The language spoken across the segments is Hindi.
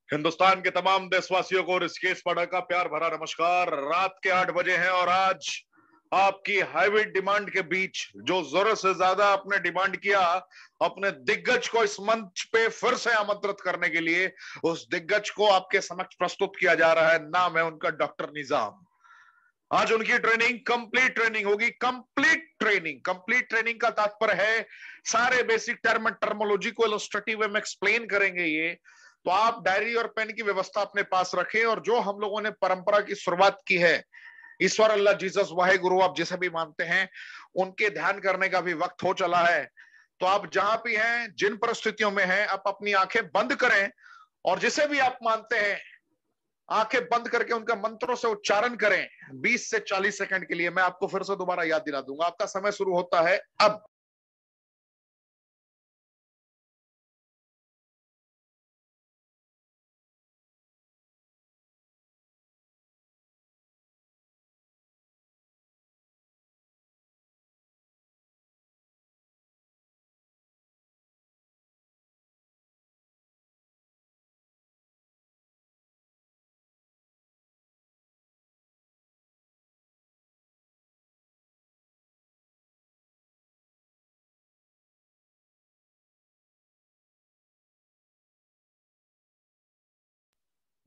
हिंदुस्तान के तमाम देशवासियों को ऋषिकेश पाठक का प्यार भरा नमस्कार। रात के 8 बजे हैं और आज आपकी हैवी डिमांड के बीच जो जरूरत से ज्यादा आपने डिमांड किया, अपने दिग्गज को इस मंच पे फिर से आमंत्रित करने के लिए, उस दिग्गज को आपके समक्ष प्रस्तुत किया जा रहा है। नाम है उनका डॉक्टर निजाम। आज उनकी ट्रेनिंग कंप्लीट ट्रेनिंग होगी। कंप्लीट ट्रेनिंग का तात्पर्य है सारे बेसिक टर्म एंड टर्मोलॉजी को इलस्ट्रेटिव वे में एक्सप्लेन करेंगे ये। तो आप डायरी और पेन की व्यवस्था अपने पास रखें और जो हम लोगों ने परंपरा की शुरुआत की है, ईश्वर, अल्लाह, जीसस, वाहे गुरु, आप जिसे भी मानते हैं, उनके ध्यान करने का भी वक्त हो चला है। तो आप जहां भी हैं, जिन परिस्थितियों में हैं, आप अपनी आंखें बंद करें और जिसे भी आप मानते हैं आंखें बंद करके उनका मंत्रों से उच्चारण करें 20 से 40 सेकंड के लिए। मैं आपको फिर से दोबारा याद दिला दूंगा। आपका समय शुरू होता है अब।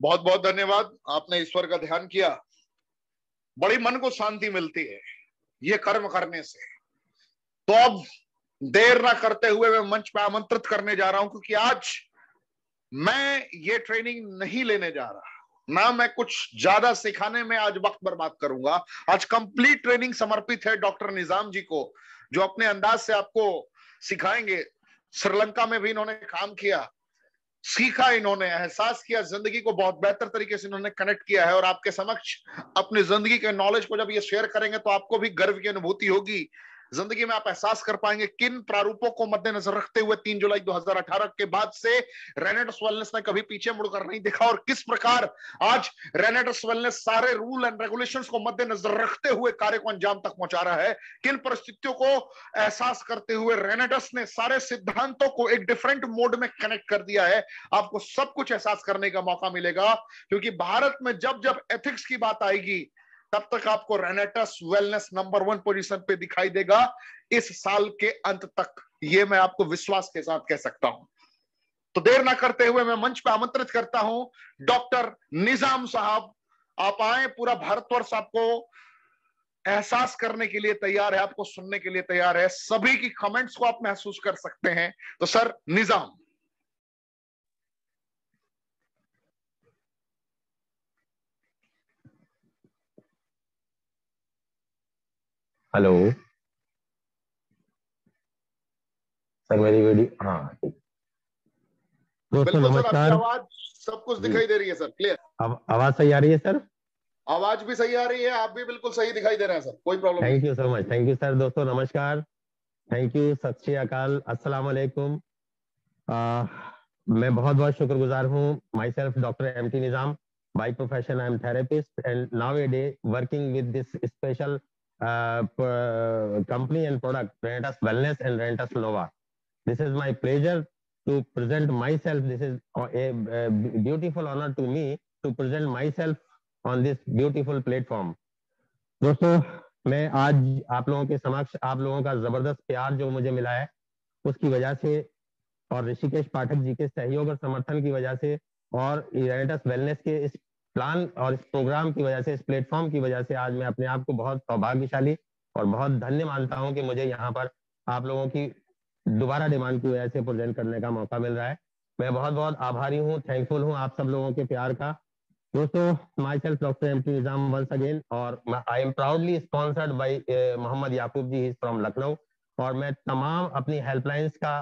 बहुत बहुत धन्यवाद, आपने ईश्वर का ध्यान किया। बड़ी मन को शांति मिलती है ये कर्म करने से। तो अब देर ना करते हुए मैं मंच पे आमंत्रित करने जा रहा हूं, क्योंकि आज मैं ये ट्रेनिंग नहीं लेने जा रहा, ना मैं कुछ ज्यादा सिखाने में आज वक्त बर्बाद करूंगा। आज कंप्लीट ट्रेनिंग समर्पित है डॉक्टर निजाम जी को, जो अपने अंदाज से आपको सिखाएंगे। श्रीलंका में भी इन्होंने काम किया, सीखा, इन्होंने एहसास किया, जिंदगी को बहुत बेहतर तरीके से इन्होंने कनेक्ट किया है। और आपके समक्ष अपनी जिंदगी के नॉलेज को जब ये शेयर करेंगे तो आपको भी गर्व की अनुभूति होगी। जिंदगी में आप एहसास कर पाएंगे किन प्रारूपों को मद्देनजर रखते हुए 3 जुलाई 2018 के बाद से रेनेटस वेलनेस ने कभी पीछे मुड़कर नहीं देखा, और किस प्रकार आज रेनेटस वेलनेस सारे रूल एंड रेगुलेशंस को मद्देनजर रखते हुए कार्य को अंजाम तक पहुंचा रहा है। किन परिस्थितियों को एहसास करते हुए रेनेटस ने सारे सिद्धांतों को एक डिफरेंट मोड में कनेक्ट कर दिया है। आपको सब कुछ एहसास करने का मौका मिलेगा, क्योंकि भारत में जब जब एथिक्स की बात आएगी तब तक आपको रेनेटस वेलनेस नंबर 1 पोजीशन पे दिखाई देगा इस साल के अंत तक। ये मैं आपको विश्वास के साथ कह सकता हूं। तो देर ना करते हुए मैं मंच पे आमंत्रित करता हूं डॉक्टर निजाम साहब। आप आए, पूरा भारतवर्ष आपको एहसास करने के लिए तैयार है, आपको सुनने के लिए तैयार है। सभी की कमेंट्स को आप महसूस कर सकते हैं। तो सर निजाम। हेलो सर, मेरी वीडियो, हाँ दोस्तों नमस्कार। आवाज सब कुछ दिखाई दे रही है सर, क्लियर? आवाज सही आ रही है सर? आवाज भी सही आ रही है, आप भी बिल्कुल सही दिखाई दे रहे हैं सर, कोई प्रॉब्लम नहीं। Thank you so much, thank you sir. दोस्तों नमस्कार, थैंक यू, सत श्री अकाल, अस्सलाम वालेकुम। मैं बहुत बहुत शुक्रगुजार हूँ। Myself doctor MT Nizam, by profession I am therapist and nowadays working with this special company and product Renetas Wellness and Renetas Nova. This is my pleasure to present myself. This is a beautiful honor to me to present myself on this beautiful platform. दोस्तों मैं आज आप लोगों के समक्ष, आप लोगों का जबरदस्त प्यार जो मुझे मिला है उसकी वजह से, और ऋषिकेश पाठक जी के सहयोग और समर्थन की वजह से, और रेनेटस वेलनेस के इस प्लान और इस प्रोग्राम की वजह से, इस प्लेटफॉर्म की वजह से आज मैं अपने आप को बहुत सौभाग्यशाली और बहुत धन्य मानता हूं कि मुझे यहाँ पर आप लोगों की दोबारा डिमांड की वजह से प्रेजेंट करने का मौका मिल रहा है। मैं बहुत बहुत आभारी हूँ, थैंकफुल हूँ आप सब लोगों के प्यार का। दोस्तों myself doctor MT Nizam once again, और I am proudly sponsored by Mohammad Yakub ji, is from Lucknow. और मैं तमाम अपनी हेल्पलाइंस का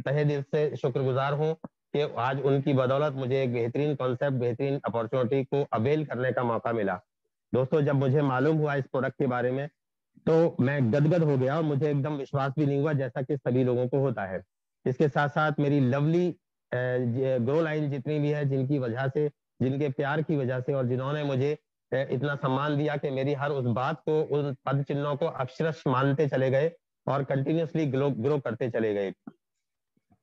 तहे दिल से शुक्रगुजार हूँ कि आज उनकी बदौलत मुझे एक बेहतरीन कॉन्सेप्ट, बेहतरीन अपॉर्चुनिटी को अवेल करने का मौका मिला। दोस्तों जब मुझे मालूम हुआ इस प्रोडक्ट के बारे में तो मैं गदगद हो गया और मुझे एकदम विश्वास भी नहीं हुआ, जैसा कि सभी लोगों को होता है। इसके साथ साथ मेरी लवली ग्रो लाइन जितनी भी है, जिनकी वजह से, जिनके प्यार की वजह से, और जिन्होंने मुझे इतना सम्मान दिया कि मेरी हर उस बात को, उन पद चिन्हों को अक्षरश मानते चले गए और कंटिन्यूसली ग्रो करते चले गए।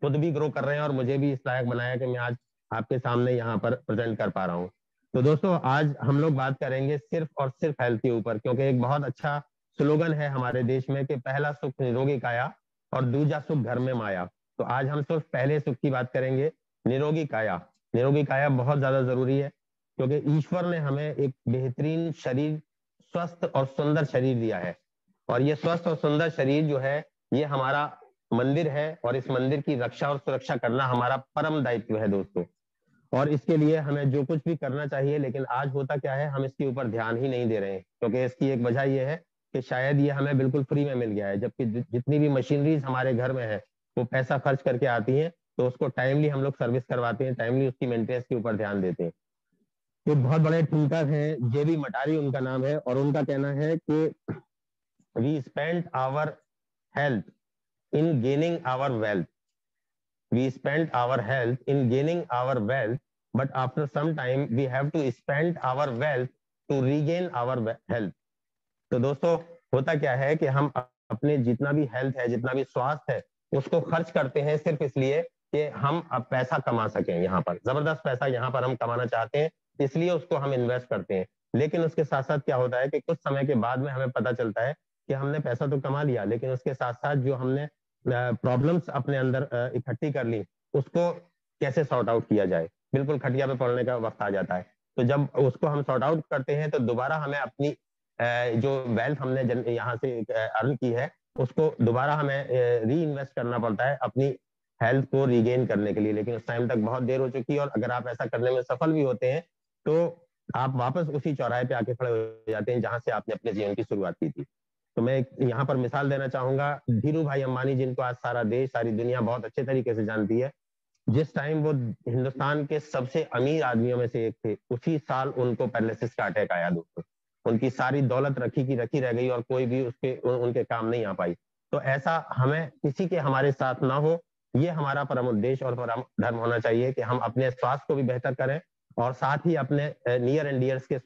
खुद भी ग्रो कर रहे हैं और मुझे भी इस लायक बनाया कि मैं आज आपके सामने यहाँ पर प्रेजेंट कर पा रहा हूँ। तो दोस्तों आज हम लोग बात करेंगे सिर्फ और सिर्फ हेल्थ के ऊपर, क्योंकि एक बहुत अच्छा स्लोगन है हमारे देश में कि पहला सुख निरोगी काया और दूजा सुख घर में माया। तो आज हम सिर्फ पहले सुख की बात करेंगे, निरोगी काया। निरोगी काया बहुत ज्यादा जरूरी है, क्योंकि ईश्वर ने हमें एक बेहतरीन शरीर, स्वस्थ और सुंदर शरीर दिया है। और ये स्वस्थ और सुंदर शरीर जो है, ये हमारा मंदिर है, और इस मंदिर की रक्षा और सुरक्षा करना हमारा परम दायित्व है दोस्तों। और इसके लिए हमें जो कुछ भी करना चाहिए, लेकिन आज होता क्या है, हम इसके ऊपर ध्यान ही नहीं दे रहे हैं, क्योंकि इसकी एक वजह यह है कि शायद ये हमें बिल्कुल फ्री में मिल गया है, जबकि जितनी भी मशीनरीज हमारे घर में है वो पैसा खर्च करके आती हैं, तो उसको टाइमली हम लोग सर्विस करवाते हैं, टाइमली उसकी मेंटेनेंस के ऊपर ध्यान देते हैं। एक बहुत बड़े थिंकर हैं जेबी मटारी उनका नाम है, और उनका कहना है कि we spend our health in gaining our wealth. We spend our health in gaining our wealth, but after some time we have to spend our wealth to regain our health. तो दोस्तों होता क्या है कि हम अपने जितना भी हेल्थ है, जितना भी स्वास्थ्य है, उसको खर्च करते हैं सिर्फ इसलिए कि हम अब पैसा कमा सकें। यहाँ पर जबरदस्त पैसा यहाँ पर हम कमाना चाहते हैं, इसलिए उसको हम इन्वेस्ट करते हैं। लेकिन उसके साथ साथ क्या होता है कि कुछ समय के बाद में हमें पता चलता है कि हमने पैसा तो कमा लिया, लेकिन उसके साथ साथ जो हमने प्रॉब्लम्स अपने अंदर इकट्ठी कर ली, उसको कैसे सॉर्ट आउट किया जाए, बिल्कुल खटिया पे पड़ने का वक्त आ जाता है। तो जब उसको हम सॉर्ट आउट करते हैं, तो दोबारा हमें अपनी जो वेल्थ हमने यहाँ से अर्न की है, उसको दोबारा हमें री इन्वेस्ट करना पड़ता है अपनी हेल्थ को रिगेन करने के लिए। लेकिन उस टाइम तक बहुत देर हो चुकी है, और अगर आप ऐसा करने में सफल भी होते हैं, तो आप वापस उसी चौराहे पे आके खड़े हो जाते हैं जहां से आपने अपने जीवन की शुरुआत की थी। तो मैं यहाँ पर मिसाल देना चाहूंगा धीरू भाई अंबानी, जिनको आज सारा देश, सारी दुनिया बहुत अच्छे तरीके से जानती है। जिस टाइम वो हिंदुस्तान के सबसे अमीर आदमियों में से एक थे, उसी साल उनको पैरालिसिस का अटैक आया दोस्तों। उनकी सारी दौलत रखी की रखी रह गई, और कोई भी उनके काम नहीं आ पाई। तो ऐसा हमें किसी के हमारे साथ ना हो, ये हमारा परम उद्देश्य और परम धर्म होना चाहिए कि हम अपने स्वास्थ्य को भी बेहतर करें, और साथ ही अपने नियर एंड डियर्स के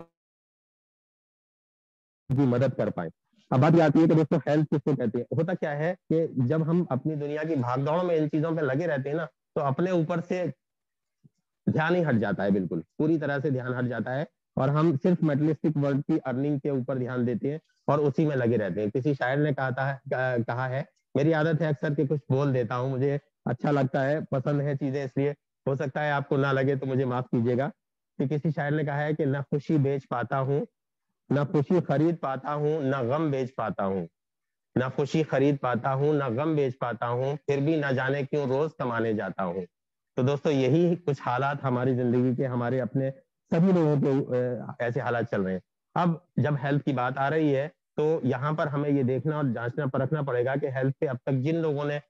भी मदद कर पाए। अब बात आती है कि दोस्तों हेल्थ किसको कहते हैं। होता क्या है कि जब हम अपनी दुनिया की भागदौड़ में इन चीजों पे लगे रहते हैं ना, तो अपने ऊपर से ध्यान ही हट जाता है, बिल्कुल पूरी तरह से ध्यान हट जाता है, और हम सिर्फ मेटलिस्टिक वर्ल्ड की अर्निंग के ऊपर ध्यान देते हैं और उसी में लगे रहते हैं। किसी शायर ने कहा है, मेरी आदत है अक्सर के कुछ बोल देता हूँ, मुझे अच्छा लगता है, पसंद है चीजें, इसलिए हो सकता है आपको ना लगे तो मुझे माफ कीजिएगा। कि किसी शायर ने कहा है कि न खुशी बेच पाता हूँ, न खुशी खरीद पाता हूँ, न गम बेच पाता हूँ, न खुशी खरीद पाता हूँ, न गम बेच पाता हूँ, फिर भी न जाने क्यों रोज कमाने जाता हूँ। तो दोस्तों यही कुछ हालात हमारी जिंदगी के, हमारे अपने सभी लोगों के ऐसे हालात चल रहे हैं। अब जब हेल्थ की बात आ रही है, तो यहाँ पर हमें ये देखना और जांचना परखना पड़ेगा कि हेल्थ पे अब तक जिन लोगों ने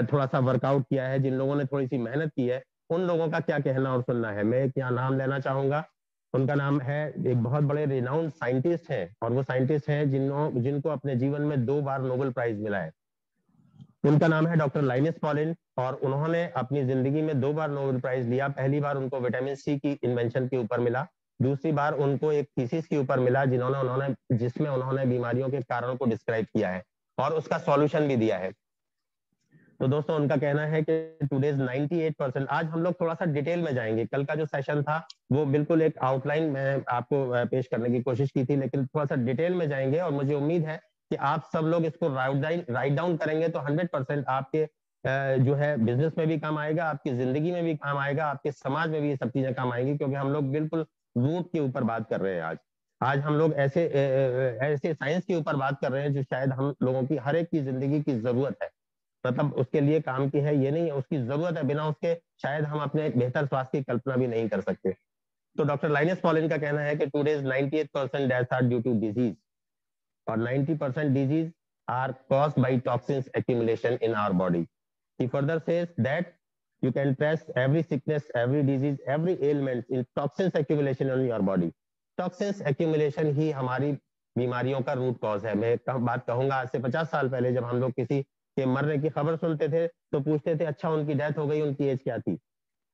थोड़ा सा वर्कआउट किया है, जिन लोगों ने थोड़ी सी मेहनत की है, उन लोगों का क्या कहना और सुनना है। मैं एक यहाँ नाम लेना चाहूंगा, उनका नाम है, एक बहुत बड़े रिनाउंड साइंटिस्ट हैं, और वो साइंटिस्ट हैं जिनको अपने जीवन में 2 बार नोबेल प्राइज मिला है। उनका नाम है डॉक्टर लाइनस पॉलिन, और उन्होंने अपनी जिंदगी में 2 बार नोबेल प्राइज लिया। पहली बार उनको विटामिन सी की इन्वेंशन के ऊपर मिला, दूसरी बार उनको एक थीसिस के ऊपर मिला जिसमें उन्होंने बीमारियों के कारणों को डिस्क्राइब किया है और उसका सॉल्यूशन भी दिया है। तो दोस्तों उनका कहना है कि टुडेज 98%, आज हम लोग थोड़ा सा डिटेल में जाएंगे। कल का जो सेशन था वो बिल्कुल एक आउटलाइन में आपको पेश करने की कोशिश की थी, लेकिन थोड़ा सा डिटेल में जाएंगे, और मुझे उम्मीद है कि आप सब लोग इसको राइट डाउन करेंगे तो 100% आपके जो है बिजनेस में भी काम आएगा, आपकी जिंदगी में भी काम आएगा, आपके समाज में भी ये सब चीजें काम आएंगी, क्योंकि हम लोग बिल्कुल रूट के ऊपर बात कर रहे हैं। आज हम लोग ऐसे साइंस के ऊपर बात कर रहे हैं जो शायद हम लोगों की हर एक की जिंदगी की जरूरत है। मतलब उसके लिए काम की है ये नहीं है, उसकी जरूरत है, बिना उसके शायद हम अपने बेहतर स्वास्थ्य की कल्पना भी नहीं कर सकते। तो डॉक्टर लाइनस पॉलिन का कहना है कि today's 98% deaths are due to disease, और 90% disease are caused by toxins accumulation in our body. He further says that you can trace every sickness, every disease, every ailment in toxins accumulation in your body. Toxins accumulation ही हमारी बीमारियों का रूट कॉज है। मैं बात कहूंगा, आज से 50 साल पहले जब हम लोग किसी के मरने की खबर सुनते थे तो पूछते थे अच्छा उनकी डेथ हो गई, उनकी एज क्या थी।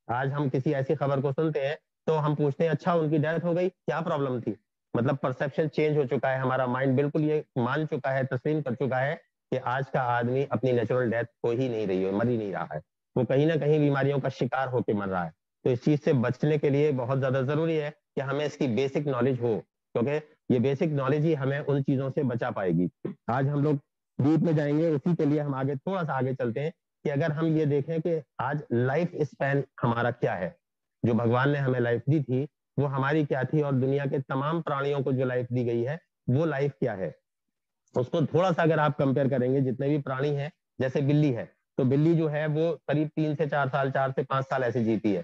आज हम किसी ऐसी खबर को सुनते हैं तो हम पूछते हैं अच्छा उनकी डेथ हो गई, क्या प्रॉब्लम थी। मतलब परसेप्शन चेंज हो चुका है, हमारा माइंड बिल्कुल ये मान चुका है, तस्लीम कर चुका है कि आज का आदमी अपनी नेचुरल डेथ हो ही नहीं रही है, मर ही नहीं रहा है, वो कहीं ना कहीं बीमारियों का शिकार होकर मर रहा है। तो इस चीज से बचने के लिए बहुत ज्यादा जरूरी है कि हमें इसकी बेसिक नॉलेज हो, क्योंकि ये बेसिक नॉलेज ही हमें उन चीजों से बचा पाएगी। आज हम लोग डीप में जाएंगे, उसी के लिए हम आगे थोड़ा सा आगे चलते हैं कि अगर हम ये देखें कि आज लाइफ स्पैन हमारा क्या है, जो भगवान ने हमें लाइफ दी थी वो हमारी क्या थी, और दुनिया के तमाम प्राणियों को जो लाइफ दी गई है वो लाइफ क्या है, उसको थोड़ा सा अगर आप कंपेयर करेंगे, जितने भी प्राणी हैं, जैसे बिल्ली है, तो बिल्ली जो है वो करीब 3 से 4 साल, 4 से 5 साल ऐसे जीती है।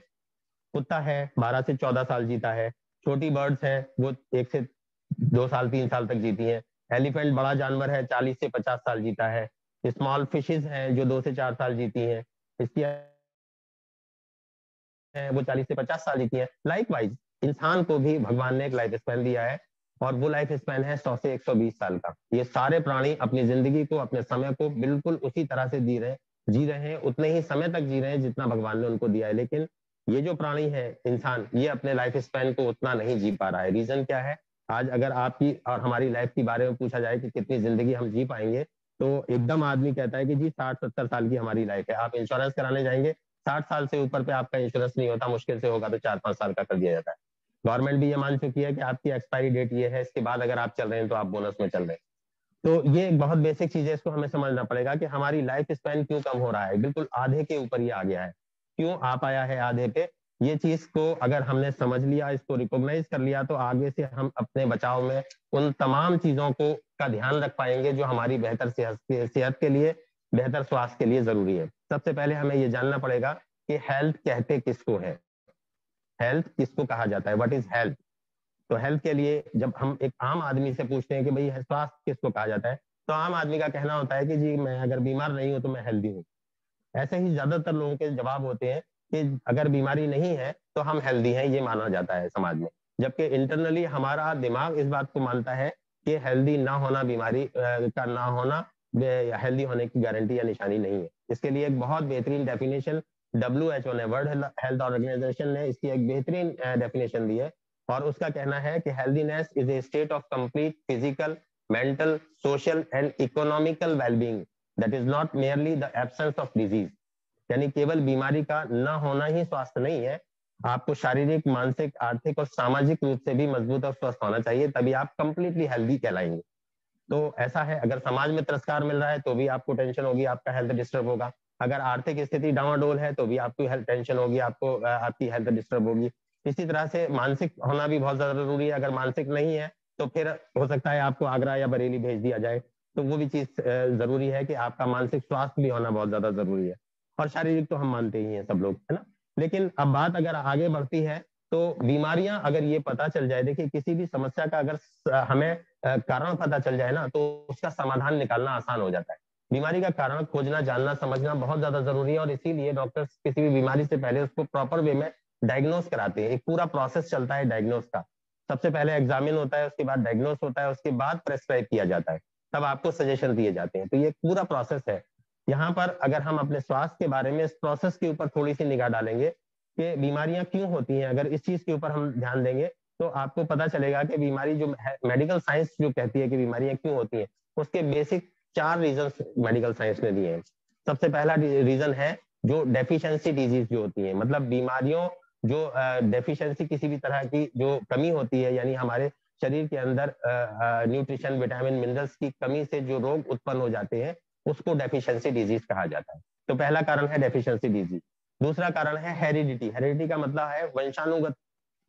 कुत्ता है 12 से 14 साल जीता है। छोटी बर्ड्स है वो 1 से 2 साल 3 साल तक जीती है। एलिफेंट बड़ा जानवर है 40 से 50 साल जीता है। स्मॉल फिशेज हैं जो 2 से 4 साल जीती हैं, इसकी है वो 40 से 50 साल जीती है। लाइक वाइज इंसान को भी भगवान ने एक लाइफ स्पैन दिया है, और वो लाइफ स्पैन है 100 से 120 साल का। ये सारे प्राणी अपनी जिंदगी को, अपने समय को बिल्कुल उसी तरह से जी रहे हैं, उतने ही समय तक जी रहे हैं जितना भगवान ने उनको दिया है। लेकिन ये जो प्राणी है इंसान, ये अपने लाइफ स्पैन को उतना नहीं जी पा रहा है। रीजन क्या है? आज अगर आपकी और हमारी लाइफ के बारे में पूछा जाए कि कितनी जिंदगी हम जी पाएंगे, तो एकदम आदमी कहता है कि जी 60-70 साल की हमारी लाइफ है। आप इंश्योरेंस कराने जाएंगे, 60 साल से ऊपर पे आपका इंश्योरेंस नहीं होता, मुश्किल से होगा तो 4-5 साल का कर दिया जाता है। गवर्नमेंट भी ये मान चुकी है कि आपकी एक्सपायरी डेट ये है, इसके बाद अगर आप चल रहे हैं तो आप बोनस में चल रहे हैं। तो ये एक बहुत बेसिक चीज है, इसको हमें समझना पड़ेगा कि हमारी लाइफ स्पैन क्यों कम हो रहा है, बिल्कुल आधे के ऊपर ये आ गया है, क्यों आ पाया है आधे पे। ये चीज को अगर हमने समझ लिया, इसको रिकॉग्नाइज कर लिया, तो आगे से हम अपने बचाव में उन तमाम चीजों को का ध्यान रख पाएंगे जो हमारी बेहतर सेहत के लिए, बेहतर स्वास्थ्य के लिए जरूरी है। सबसे पहले हमें ये जानना पड़ेगा कि हेल्थ कहते किसको है, हेल्थ किसको कहा जाता है, व्हाट इज हेल्थ। तो हेल्थ के लिए जब हम एक आम आदमी से पूछते हैं कि भाई स्वास्थ्य किसको कहा जाता है, तो आम आदमी का कहना होता है कि जी मैं अगर बीमार नहीं हूं तो मैं हेल्दी हूँ। ऐसे ही ज्यादातर लोगों के जवाब होते हैं कि अगर बीमारी नहीं है तो हम हेल्दी हैं, ये माना जाता है समाज में। जबकि इंटरनली हमारा दिमाग इस बात को मानता है कि हेल्दी ना होना, बीमारी का ना होना हेल्दी होने की गारंटी या निशानी नहीं है। इसके लिए एक बहुत बेहतरीन डेफिनेशन WHO ने, वर्ल्ड हेल्थ ऑर्गेनाइजेशन ने इसकी एक बेहतरीन डेफिनेशन दी है, और उसका कहना है कि healthiness is a state of complete physical, mental, social and economical wellbeing that is not merely the absence of disease. यानी केवल बीमारी का न होना ही स्वास्थ्य नहीं है, आपको शारीरिक, मानसिक, आर्थिक और सामाजिक रूप से भी मजबूत और स्वस्थ होना चाहिए, तभी आप कंप्लीटली हेल्दी कहलाएंगे। तो ऐसा है, अगर समाज में तिरस्कार मिल रहा है तो भी आपको टेंशन होगी, आपका हेल्थ डिस्टर्ब होगा। अगर आर्थिक स्थिति डावाडोल है तो भी आपको हेल्थ टेंशन होगी, आपको आपकी हेल्थ डिस्टर्ब होगी। इसी तरह से मानसिक होना भी बहुत ज्यादा जरूरी है। अगर मानसिक नहीं है तो फिर हो सकता है आपको आगरा या बरेली भेज दिया जाए। तो वो भी चीज जरूरी है कि आपका मानसिक स्वास्थ्य भी होना बहुत ज्यादा जरूरी है। और शारीरिक तो हम मानते ही हैं सब लोग, है ना। लेकिन अब बात अगर आगे बढ़ती है तो बीमारियां अगर ये पता चल जाए, देखिए किसी भी समस्या का अगर हमें कारण पता चल जाए ना, तो उसका समाधान निकालना आसान हो जाता है। बीमारी का कारण खोजना, जानना, समझना बहुत ज्यादा जरूरी है, और इसीलिए डॉक्टर्स किसी भी बीमारी से पहले उसको प्रॉपर वे में डायग्नोस कराते हैं। एक पूरा प्रोसेस चलता है डायग्नोस का। सबसे पहले एग्जामिन होता है, उसके बाद डायग्नोस होता है, उसके बाद प्रेस्क्राइब किया जाता है, तब आपको सजेशन दिए जाते हैं। तो ये पूरा प्रोसेस है। यहाँ पर अगर हम अपने स्वास्थ्य के बारे में इस प्रोसेस के ऊपर थोड़ी सी निगाह डालेंगे कि बीमारियां क्यों होती हैं, अगर इस चीज के ऊपर हम ध्यान देंगे तो आपको पता चलेगा कि बीमारी जो मेडिकल साइंस जो कहती है कि बीमारियां क्यों होती हैं, उसके बेसिक 4 रीजन मेडिकल साइंस ने दिए हैं। सबसे पहला रीजन है जो डेफिशिएंसी डिजीज जो होती है, मतलब बीमारियों जो डेफिशिएंसी, किसी भी तरह की जो कमी होती है, यानी हमारे शरीर के अंदर न्यूट्रिशन, विटामिन, मिनरल्स की कमी से जो रोग उत्पन्न हो जाते हैं, उसको डेफिशिएंसी डिजीज कहा जाता है। तो पहला कारण है डेफिशिएंसी डिजीज। दूसरा कारण है हेरिडिटी। हेरिडिटी का मतलब है वंशानुगत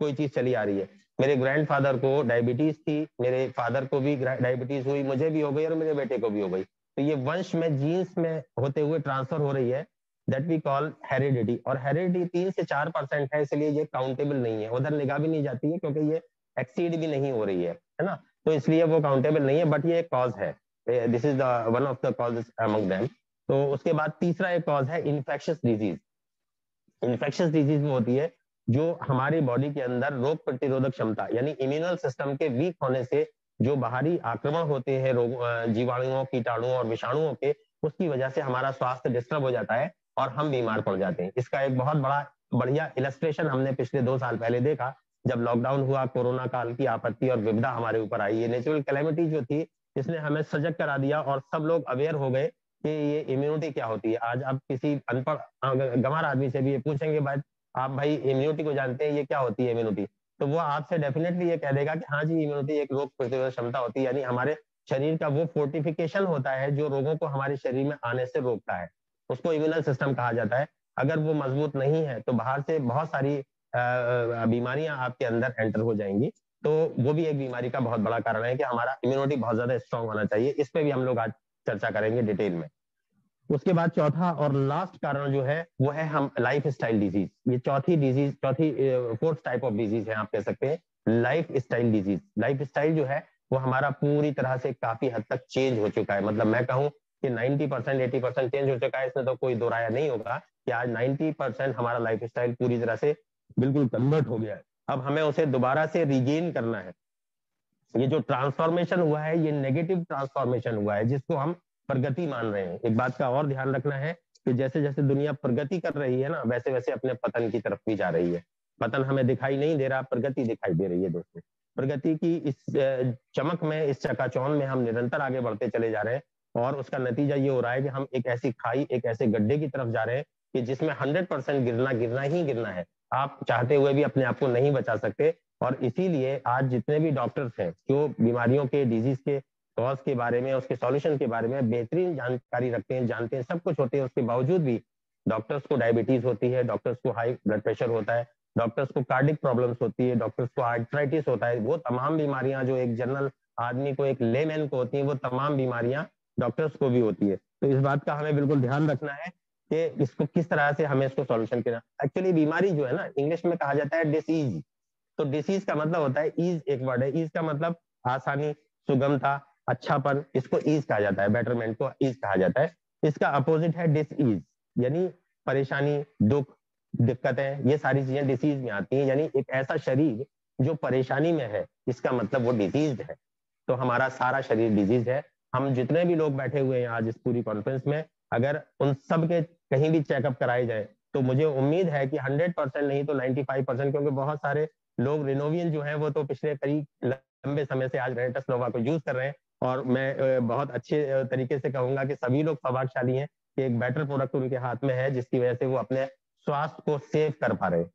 कोई चीज चली आ रही है। मेरे ग्रैंडफादर को डायबिटीज थी, मेरे फादर को भी डायबिटीज हुई, मुझे भी हो गई और मेरे बेटे को भी हो गई। तो ये वंश में, जीन्स में होते हुए ट्रांसफर हो रही है, दैट वी कॉल हेरिडिटी। और हेरिडिटी 3 से 4% है, इसलिए ये काउंटेबल नहीं है, उधर निगाह भी नहीं जाती है, क्योंकि ये एक्सीड भी नहीं हो रही है ना। तो इसलिए वो काउंटेबल नहीं है, बट ये एक कॉज है। This is the one of the causes among them. तो उसके बाद तीसरा एक कॉज है इन्फेक्शियस डिजीज। इन्फेक्शियस डिजीज वो होती है जो हमारी बॉडी के अंदर रोग प्रतिरोधक क्षमता, यानी इम्यूनल सिस्टम के वीक होने से जो बाहरी आक्रमण होते हैं रोग, जीवाणुओं, कीटाणुओं और विषाणुओं के, उसकी वजह से हमारा स्वास्थ्य डिस्टर्ब हो जाता है और हम बीमार पड़ जाते हैं। इसका एक बहुत बढ़िया इलस्ट्रेशन हमने पिछले 2 साल पहले देखा, जब लॉकडाउन हुआ, कोरोना काल की आपत्ति और विपदा हमारे ऊपर आई। ये नेचुरल कैलेमिटी जो थी, इसने हमें सजग करा दिया और सब लोग अवेयर हो गए कि ये इम्यूनिटी क्या होती है। आज आप किसी अनपढ़ गंवार आदमी से भी ये पूछेंगे, भाई आप भाई इम्यूनिटी को जानते हैं, ये क्या होती है इम्यूनिटी, तो वो आपसे डेफिनेटली ये कह देगा कि हाँ जी इम्यूनिटी एक रोग प्रतिरोधक क्षमता होती है, यानी हमारे शरीर का वो फोर्टिफिकेशन होता है जो रोगों को हमारे शरीर में आने से रोकता है, उसको इम्यूनल सिस्टम कहा जाता है। अगर वो मजबूत नहीं है तो बाहर से बहुत सारी बीमारियां आपके अंदर एंटर हो जाएंगी। तो वो भी एक बीमारी का बहुत बड़ा कारण है कि हमारा इम्यूनिटी बहुत ज्यादा स्ट्रांग होना चाहिए। इस पे भी हम लोग आज चर्चा करेंगे डिटेल में। उसके बाद चौथा और लास्ट कारण जो है वो है हम लाइफ स्टाइल डिजीज। ये चौथी फोर्थ टाइप ऑफ डिजीज है, आप कह सकते हैं life style disease. Life style जो है वो हमारा पूरी तरह से काफी हद तक चेंज हो चुका है। मतलब मैं कहूँ कि 90% 80% चेंज हो चुका है, इसमें तो कोई दो राय नहीं होगा कि आज 90% हमारा लाइफ स्टाइल पूरी तरह से बिल्कुल कन्वर्ट हो गया है। अब हमें उसे दोबारा से रिगेन करना है। ये जो ट्रांसफॉर्मेशन हुआ है ये नेगेटिव ट्रांसफॉर्मेशन हुआ है, जिसको हम प्रगति मान रहे हैं। एक बात का और ध्यान रखना है कि जैसे जैसे दुनिया प्रगति कर रही है ना, वैसे वैसे अपने पतन की तरफ भी जा रही है। पतन हमें दिखाई नहीं दे रहा, प्रगति दिखाई दे रही है दोस्तों। प्रगति की इस चमक में, इस चकाचौंध में हम निरंतर आगे बढ़ते चले जा रहे हैं, और उसका नतीजा ये हो रहा है कि हम एक ऐसी खाई, एक ऐसे गड्ढे की तरफ जा रहे हैं कि जिसमें 100% गिरना ही गिरना है। आप चाहते हुए भी अपने आप को नहीं बचा सकते। और इसीलिए आज जितने भी डॉक्टर्स हैं जो बीमारियों के, डिजीज के कॉज के बारे में, उसके सॉल्यूशन के बारे में बेहतरीन जानकारी रखते हैं, जानते हैं, सब कुछ होते हैं, उसके बावजूद भी डॉक्टर्स को डायबिटीज होती है, डॉक्टर्स को हाई ब्लड प्रेशर होता है, डॉक्टर्स को कार्डिक प्रॉब्लम्स होती है, डॉक्टर्स को आर्थराइटिस होता है। वो तमाम बीमारियां जो एक जनरल आदमी को, एक लेमैन को होती है, वो तमाम बीमारियां डॉक्टर्स को भी होती है। तो इस बात का हमें बिल्कुल ध्यान रखना है कि इसको किस तरह से हमें इसको सॉल्यूशन करना। एक्चुअली बीमारी जो है ना, इंग्लिश में कहा जाता है डिसीज। तो डिसीज का मतलब होता है ईज, एक वर्ड है, ईज का मतलब आसानी, सुगमता, अच्छापन, इसको ईज कहा जाता है, बेटरमेंट को ईज कहा जाता है। इसका अपोजिट है डिसईज, यानी परेशानी, दुख, दिक्कतें, ये सारी चीजें डिसीज में आती हैं। यानी एक ऐसा शरीर जो परेशानी में है, इसका मतलब वो डिजीज है। तो हमारा सारा शरीर डिजीज है। हम जितने भी लोग बैठे हुए हैं आज इस पूरी कॉन्फ्रेंस में, अगर उन सब के कहीं भी चेकअप कराए जाए तो मुझे उम्मीद है कि 100% नहीं तो 95%, क्योंकि बहुत सारे लोग रिनोवियन जो है वो तो पिछले कई लंबे समय से आज रेनेटस नोवा को यूज कर रहे हैं। और मैं बहुत अच्छे तरीके से कहूंगा कि सभी लोग सौभाग्यशाली हैं कि एक बेटर प्रोडक्ट उनके हाथ में है, जिसकी वजह से वो अपने स्वास्थ्य को सेव कर पा रहे हैं।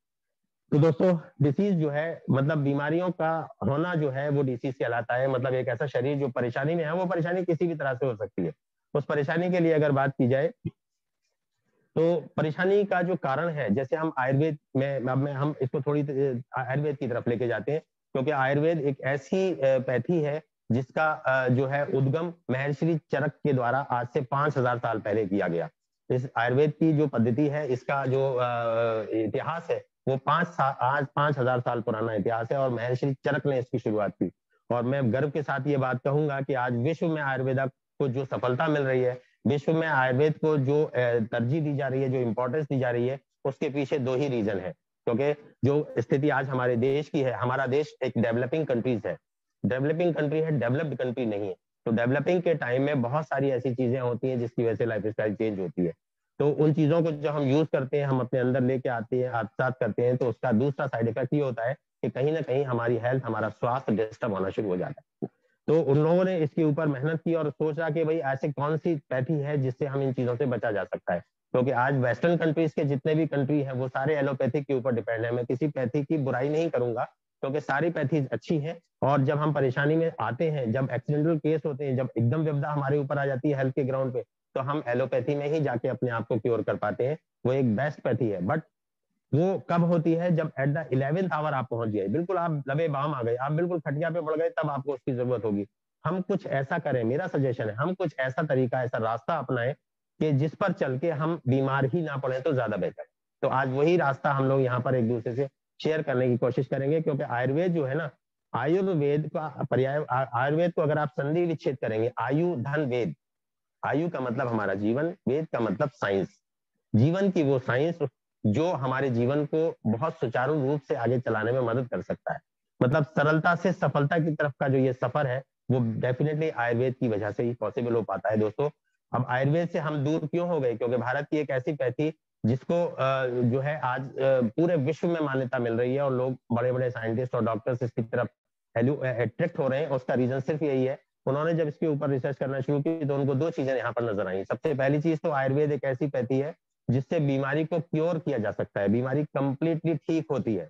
तो दोस्तों डिसीज जो है, मतलब बीमारियों का होना जो है, वो डिसीज कहलाता है। मतलब एक ऐसा शरीर जो परेशानी में है, वो परेशानी किसी भी तरह से हो सकती है। उस परेशानी के लिए अगर बात की जाए तो परेशानी का जो कारण है, जैसे हम आयुर्वेद में, अब मैं हम इसको थोड़ी आयुर्वेद की तरफ लेके जाते हैं, क्योंकि आयुर्वेद एक ऐसी पैथी है जिसका जो है उद्गम महर्षि चरक के द्वारा आज से 5000 साल पहले किया गया। इस आयुर्वेद की जो पद्धति है, इसका जो इतिहास है, वो आज 5000 साल पुराना इतिहास है, और महर्षि चरक ने इसकी शुरुआत की। और मैं गर्व के साथ ये बात कहूंगा कि आज विश्व में आयुर्वेदा को जो सफलता मिल रही है, विश्व में आयुर्वेद को जो तरजीह दी जा रही है, जो इंपॉर्टेंस दी जा रही है, उसके पीछे दो ही रीजन है। क्योंकि जो स्थिति आज हमारे देश की है, हमारा देश एक डेवलपिंग कंट्रीज है, डेवलपिंग कंट्री है, डेवलप्ड कंट्री नहीं है। तो डेवलपिंग के टाइम में बहुत सारी ऐसी चीजें होती हैं जिसकी वजह से लाइफ स्टाइल चेंज होती है। तो उन चीजों को जो हम यूज करते हैं, हम अपने अंदर लेके आते हैं, आत्मसात करते हैं, तो उसका दूसरा साइड इफेक्ट ये होता है कि कहीं ना कहीं हमारी हेल्थ, हमारा स्वास्थ्य डिस्टर्ब होना शुरू हो जाता है। तो उन लोगों ने इसके ऊपर मेहनत की और सोचा कि भाई ऐसे कौन सी पैथी है जिससे हम इन चीजों से बचा जा सकता है। क्योंकि आज वेस्टर्न कंट्रीज के जितने भी कंट्री है वो सारे एलोपैथिक के ऊपर डिपेंड है। मैं किसी पैथी की बुराई नहीं करूंगा, क्योंकि सारी पैथीज अच्छी हैं। और जब हम परेशानी में आते हैं, जब एक्सीडेंटल केस होते हैं, जब एकदम विपदा हमारे ऊपर आ जाती है हेल्थ के ग्राउंड पे, तो हम एलोपैथी में ही जाके अपने आप को क्योर कर पाते हैं। वो एक बेस्ट पैथी है। बट वो कब होती है? जब एट द 11th आवर आप पहुंच गए, बिल्कुल आप लबे बाम आ गए, आप बिल्कुल खटिया पे पड़ गए, तब आपको उसकी जरूरत होगी। हम कुछ ऐसा करें, मेरा सजेशन है, हम कुछ ऐसा तरीका, ऐसा रास्ता अपनाएं कि जिस पर चल के हम बीमार ही ना पड़े, तो ज्यादा बेहतर है। तो आज वही रास्ता हम लोग यहाँ पर एक दूसरे से शेयर करने की कोशिश करेंगे। क्योंकि आयुर्वेद जो है ना, आयुर्वेद का पर्याय, आयुर्वेद को अगर आप संधि विच्छेद करेंगे, आयु धन वेद, आयु का मतलब हमारा जीवन, वेद का मतलब साइंस, जीवन की वो साइंस जो हमारे जीवन को बहुत सुचारू रूप से आगे चलाने में मदद कर सकता है। मतलब सरलता से सफलता की तरफ का जो ये सफर है, वो डेफिनेटली आयुर्वेद की वजह से ही पॉसिबल हो पाता है दोस्तों। अब आयुर्वेद से हम दूर क्यों हो गए? क्योंकि भारत की एक ऐसी पैथी जिसको जो है आज पूरे विश्व में मान्यता मिल रही है, और लोग, बड़े बड़े साइंटिस्ट और डॉक्टर्स इसकी तरफ अट्रैक्ट हो रहे हैं। उसका रीजन सिर्फ यही है, उन्होंने जब इसके ऊपर रिसर्च करना शुरू की तो उनको दो चीजें यहाँ पर नजर आई। सबसे पहली चीज तो आयुर्वेद एक ऐसी पैथी है जिससे बीमारी को क्योर किया जा सकता है, बीमारी कंप्लीटली ठीक होती है।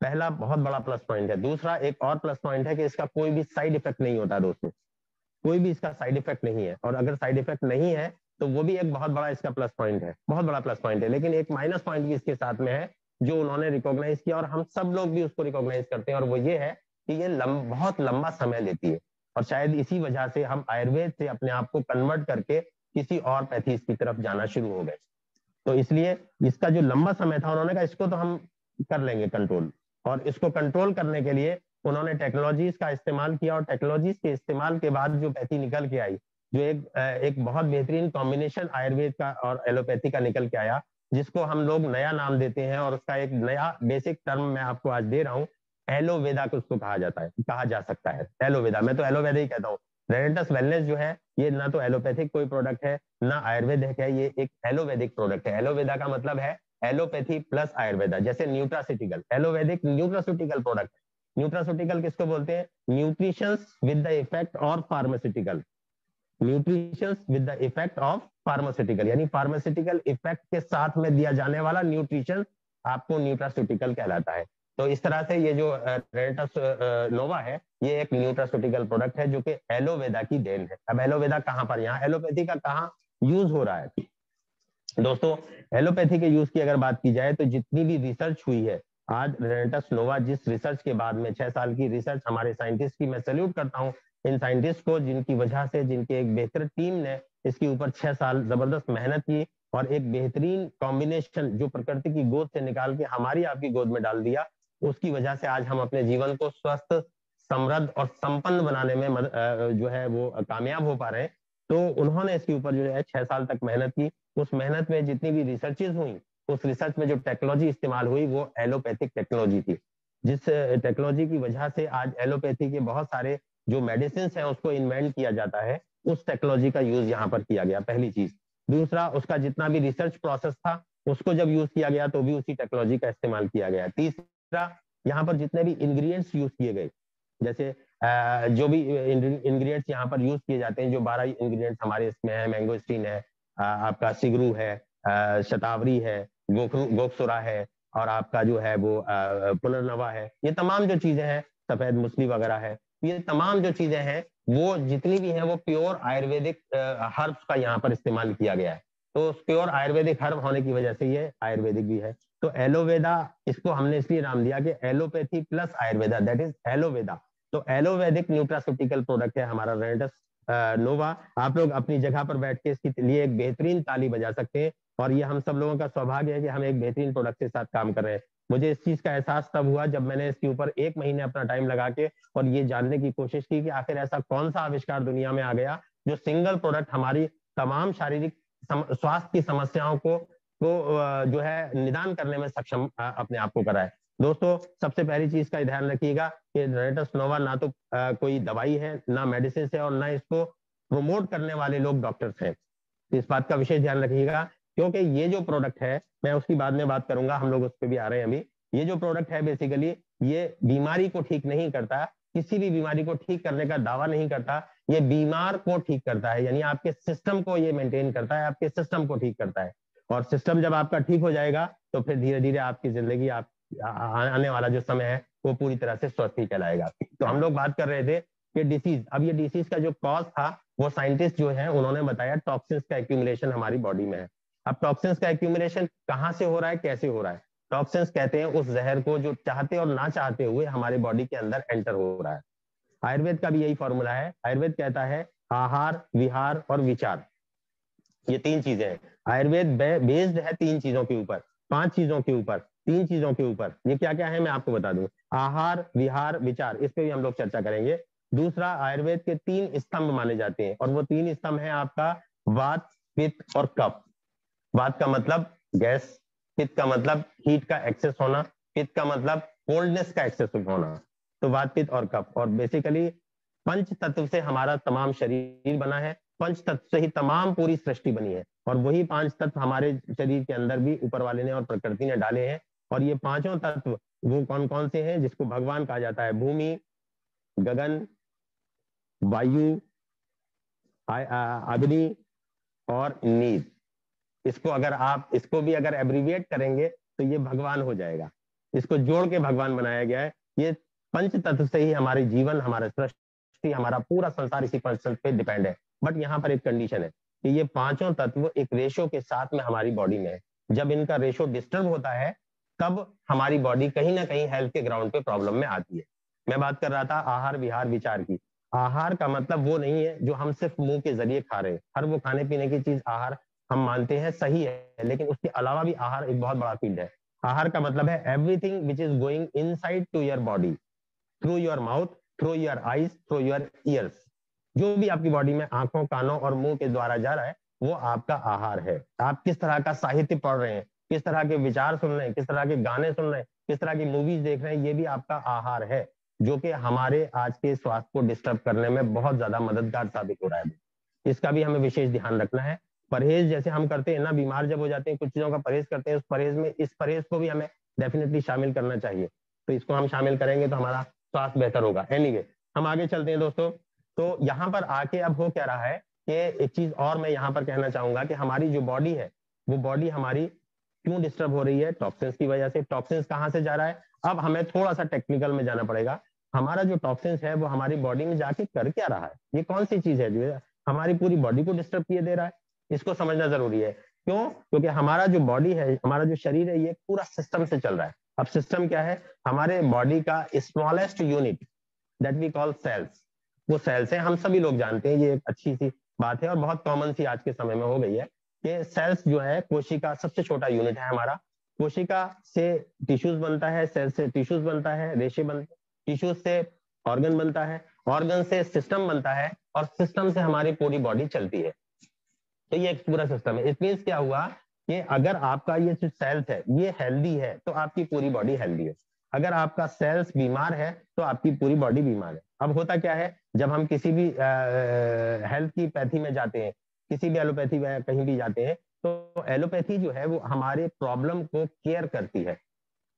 पहला बहुत बड़ा प्लस पॉइंट है। दूसरा एक और प्लस पॉइंट है कि इसका कोई भी साइड इफेक्ट नहीं होता दोस्तों, कोई भी इसका साइड इफेक्ट नहीं है। और अगर साइड इफेक्ट नहीं है तो वो भी एक बहुत बड़ा इसका प्लस पॉइंट है, बहुत बड़ा प्लस पॉइंट है। लेकिन एक माइनस पॉइंट भी इसके साथ में है जो उन्होंने रिकॉग्नाइज किया और हम सब लोग भी उसको रिकॉग्नाइज करते हैं, और वो ये है कि ये बहुत लंबा समय लेती है। और शायद इसी वजह से हम आयुर्वेद से अपने आप को कन्वर्ट करके किसी और पैथीज की तरफ जाना शुरू हो गए। तो इसलिए इसका जो लंबा समय था, उन्होंने कहा इसको तो हम कर लेंगे कंट्रोल। और इसको कंट्रोल करने के लिए उन्होंने टेक्नोलॉजीज का इस्तेमाल किया, और टेक्नोलॉजीज के इस्तेमाल के बाद जो पैथी निकल के आई, जो एक बहुत बेहतरीन कॉम्बिनेशन आयुर्वेद का और एलोपैथी का निकल के आया, जिसको हम लोग नया नाम देते हैं। और उसका एक नया बेसिक टर्म मैं आपको आज दे रहा हूँ, एलोवेदा को उसको कहा जाता है, कहा जा सकता है एलोवेदा। मैं तो एलोवेदा ही कहता हूँ। रेडेंटस वेलनेस जो है ये ना तो एलोपैथिक कोई प्रोडक्ट है ना आयुर्वेदिक है, ये एक एलोवेदिक प्रोडक्ट है। एलोवेदा का मतलब है एलोपैथी प्लस आयुर्वेदा, जैसे न्यूट्रास्यूटिकल, एलोवेदिक न्यूट्रास्यूटिकल प्रोडक्ट। न्यूट्रास्यूटिकल किसको बोलते हैं? न्यूट्रिशंस विद द इफेक्ट और pharmaceutical, nutritions with the effect of pharmaceutical, यानी फार्मास्यूटिकल इफेक्ट के साथ में दिया जाने वाला न्यूट्रिशन आपको न्यूट्रास्यूटिकल कहलाता है। तो इस तरह से ये जो रेडेंटस नोवा है ये एक न्यूट्रास्यूटिकल प्रोडक्ट है जो कि एलोवेदा की देन है। अब एलोवेदा कहां पर, यहाँ एलोपैथी का कहां यूज हो रहा है दोस्तों? एलोपैथी के यूज की अगर बात की जाए तो जितनी भी रिसर्च हुई है आज रेडेंटस नोवा, जिस रिसर्च के बाद में 6 साल की रिसर्च हमारे साइंटिस्ट की, मैं सैल्यूट करता हूं इन साइंटिस्ट को जिनकी वजह से, जिनके एक बेहतर टीम ने इसके ऊपर 6 साल जबरदस्त मेहनत की और एक बेहतरीन कॉम्बिनेशन जो प्रकृति की गोद से निकाल के हमारी आपकी गोद में डाल दिया, उसकी वजह से आज हम अपने जीवन को स्वस्थ, समृद्ध और संपन्न बनाने में जो है वो कामयाब हो पा रहे हैं। तो उन्होंने इसके ऊपर जो है 6 साल तक मेहनत की। उस मेहनत में जितनी भी रिसर्चेज हुई, उस रिसर्च में जो टेक्नोलॉजी इस्तेमाल हुई वो एलोपैथिक टेक्नोलॉजी थी, जिस टेक्नोलॉजी की वजह से आज एलोपैथी के बहुत सारे जो मेडिसिन है उसको इन्वेंट किया जाता है, उस टेक्नोलॉजी का यूज यहाँ पर किया गया, पहली चीज। दूसरा, उसका जितना भी रिसर्च प्रोसेस था उसको जब यूज किया गया तो भी उसी टेक्नोलॉजी का इस्तेमाल किया गया। तीसरा, यहाँ पर जितने भी इंग्रेडिएंट्स यूज किए गए, जैसे जो भी इंग्रेडिएंट्स यहाँ पर यूज किए जाते हैं, जो 12 इंग्रेडिएंट्स हमारे इसमें है, मैंगोस्टीन है, आपका सिगरू है, शतावरी है, गोखसुरा है, और आपका जो है वो पुनर्नवा है, ये तमाम जो चीजें हैं, सफेद मुसली वगैरह है, ये तमाम जो चीजें हैं वो जितनी भी हैं वो प्योर आयुर्वेदिक हर्ब्स का यहाँ पर इस्तेमाल किया गया है। तो प्योर आयुर्वेदिक हर्ब होने की वजह से ये आयुर्वेदिक भी है। तो एलोवेदा, इसको हमने इसलिए नाम दिया कि allopathy plus Ayurveda, that is Aloveda. तो एलोवैदिक न्यूट्रास्यूटिकल प्रोडक्ट है हमारा रेडेंटस नोवा। आप लोग अपनी जगह पर बैठ के इसके लिए एक बेहतरीन ताली बजा सकते हैं, और ये हम सब लोगों का सौभाग्य है कि हम एक बेहतरीन प्रोडक्ट के साथ काम कर रहे हैं। मुझे इस चीज का एहसास तब हुआ जब मैंने इसके ऊपर 1 महीने अपना टाइम लगा के और ये जानने की कोशिश की कि आखिर ऐसा कौन सा आविष्कार दुनिया में आ गया जो सिंगल प्रोडक्ट हमारी तमाम शारीरिक स्वास्थ्य की समस्याओं को जो है निदान करने में सक्षम अपने आप को कराए। दोस्तों, सबसे पहली चीज का ध्यान रखिएगा कि रेडेंटस नोवा ना तो कोई दवाई है, ना मेडिसिन है, और ना इसको प्रमोट करने वाले लोग डॉक्टर्स हैं। इस बात का विशेष ध्यान रखिएगा, क्योंकि ये जो प्रोडक्ट है, मैं उसकी बाद में बात करूंगा, हम लोग उस पर भी आ रहे हैं अभी। ये जो प्रोडक्ट है बेसिकली ये बीमारी को ठीक नहीं करता, किसी भी बीमारी को ठीक करने का दावा नहीं करता, ये बीमार को ठीक करता है, यानी आपके सिस्टम को ये मेंटेन करता है, आपके सिस्टम को ठीक करता है। और सिस्टम जब आपका ठीक हो जाएगा तो फिर धीरे धीरे आपकी जिंदगी, आप आने वाला जो समय है वो पूरी तरह से स्वस्थ ही कहलाएगा। तो हम लोग बात कर रहे थे कि डिसीज, अब ये डिसीज का जो कॉज था वो साइंटिस्ट जो है उन्होंने बताया टॉक्सिन्स का एक्यूमुलेशन हमारी बॉडी में है। अब टॉक्सिन्स का एक्यूमुलेशन कहाँ से हो रहा है, कैसे हो रहा है? टॉक्सिन्स कहते हैं उस जहर को जो चाहते और ना चाहते हुए हमारे बॉडी के अंदर एंटर हो रहा है। आयुर्वेद का भी यही फॉर्मूला है। आयुर्वेद कहता है आहार, विहार और विचार, ये 3 चीजें हैं। आयुर्वेद बेस्ड है 3 चीजों के ऊपर, 5 चीजों के ऊपर, 3 चीजों के ऊपर। ये क्या क्या है मैं आपको बता दूं, आहार, विहार, विचार, इस पे भी हम लोग चर्चा करेंगे। दूसरा, आयुर्वेद के 3 स्तंभ माने जाते हैं, और वो 3 स्तंभ है आपका वात, पित्त और कफ। वात का मतलब गैस, पित्त का मतलब हीट का एक्सेस होना, पित्त का मतलब कोल्डनेस का एक्सेस होना। तो वात, पित्त और कफ, और बेसिकली पंच तत्व से हमारा तमाम शरीर बना है, पंच तत्व से ही तमाम पूरी सृष्टि बनी है, और वही 5 तत्व हमारे शरीर के अंदर भी ऊपर वाले ने और प्रकृति ने डाले हैं। और ये 5 तत्व वो कौन कौन से हैं, जिसको भगवान कहा जाता है? भूमि, गगन, वायु, अग्नि और नीर। इसको अगर आप इसको भी अगर एब्रीविएट करेंगे तो ये भगवान हो जाएगा। इसको जोड़ के भगवान बनाया गया है। ये पंच तत्व से ही हमारे जीवन, हमारा सृष्टि, हमारा पूरा संसार इसी पंच तत्व पे डिपेंड है। बट यहाँ पर एक कंडीशन है कि ये पांचों तत्व एक रेशो के साथ में हमारी बॉडी में है। जब इनका रेशो डिस्टर्ब होता है तब हमारी बॉडी कहीं ना कहीं हेल्थ के ग्राउंड पे प्रॉब्लम में आती है। मैं बात कर रहा था आहार विहार विचार की। आहार का मतलब वो नहीं है जो हम सिर्फ मुंह के जरिए खा रहे हैं। हर वो खाने पीने की चीज आहार हम मानते हैं सही है, लेकिन उसके अलावा भी आहार एक बहुत बड़ा फील्ड है। आहार का मतलब है everything which is going inside to your body through your mouth, through your eyes, through your ears. जो भी आपकी बॉडी में आंखों, कानों और मुंह के द्वारा जा रहा है वो आपका आहार है। आप किस तरह का साहित्य पढ़ रहे हैं, किस तरह के विचार सुन रहे हैं, किस तरह के गाने सुन रहे हैं, किस तरह की मूवीज देख रहे हैं, ये भी आपका आहार है, जो कि हमारे आज के स्वास्थ्य को डिस्टर्ब करने में बहुत ज्यादा मददगार साबित हो रहा है। इसका भी हमें विशेष ध्यान रखना है। परहेज जैसे हम करते हैं ना, बीमार जब हो जाते हैं कुछ चीजों का परहेज करते हैं, उस परहेज में इस परहेज को भी हमें डेफिनेटली शामिल करना चाहिए। तो इसको हम शामिल करेंगे तो हमारा स्वास्थ्य बेहतर होगा। एनीवे, हम आगे चलते हैं दोस्तों। तो यहाँ पर आके अब हो क्या रहा है कि एक चीज और मैं यहाँ पर कहना चाहूंगा कि हमारी जो बॉडी है वो बॉडी हमारी क्यों डिस्टर्ब हो रही है? टॉक्सिन्स की वजह से। टॉक्सिन्स कहाँ से जा रहा है? अब हमें थोड़ा सा टेक्निकल में जाना पड़ेगा। हमारा जो टॉक्सिन्स है वो हमारी बॉडी में जाके कर क्या रहा है? ये कौन सी चीज है जो हमारी पूरी बॉडी को डिस्टर्ब किए दे रहा है? इसको समझना जरूरी है। क्यों? क्योंकि हमारा जो बॉडी है, हमारा जो शरीर है, ये पूरा सिस्टम से चल रहा है। अब सिस्टम क्या है? हमारे बॉडी का smallest unit that we call cells, वो सेल्स है। हम सभी लोग जानते हैं, ये एक अच्छी सी बात है और बहुत कॉमन सी आज के समय में हो गई है कि सेल्स जो है कोशिका सबसे छोटा यूनिट है हमारा। कोशिका से टिश्यूज बनता है, सेल से टिश्यूज बनता है, रेशे बनते, टिश्यूज से ऑर्गन बनता है, ऑर्गन से सिस्टम बनता है और सिस्टम से हमारी पूरी बॉडी चलती है। तो ये एक पूरा सिस्टम है। इट मीन्स क्या हुआ कि अगर आपका ये जो सेल्स है ये हेल्दी है तो आपकी पूरी बॉडी हेल्दी है। अगर आपका सेल्स बीमार है तो आपकी पूरी बॉडी बीमार है। अब होता क्या है, जब हम किसी भी हेल्थ की पैथी में जाते हैं, किसी भी एलोपैथी में कहीं भी जाते हैं, तो एलोपैथी जो है वो हमारे प्रॉब्लम को केयर करती है,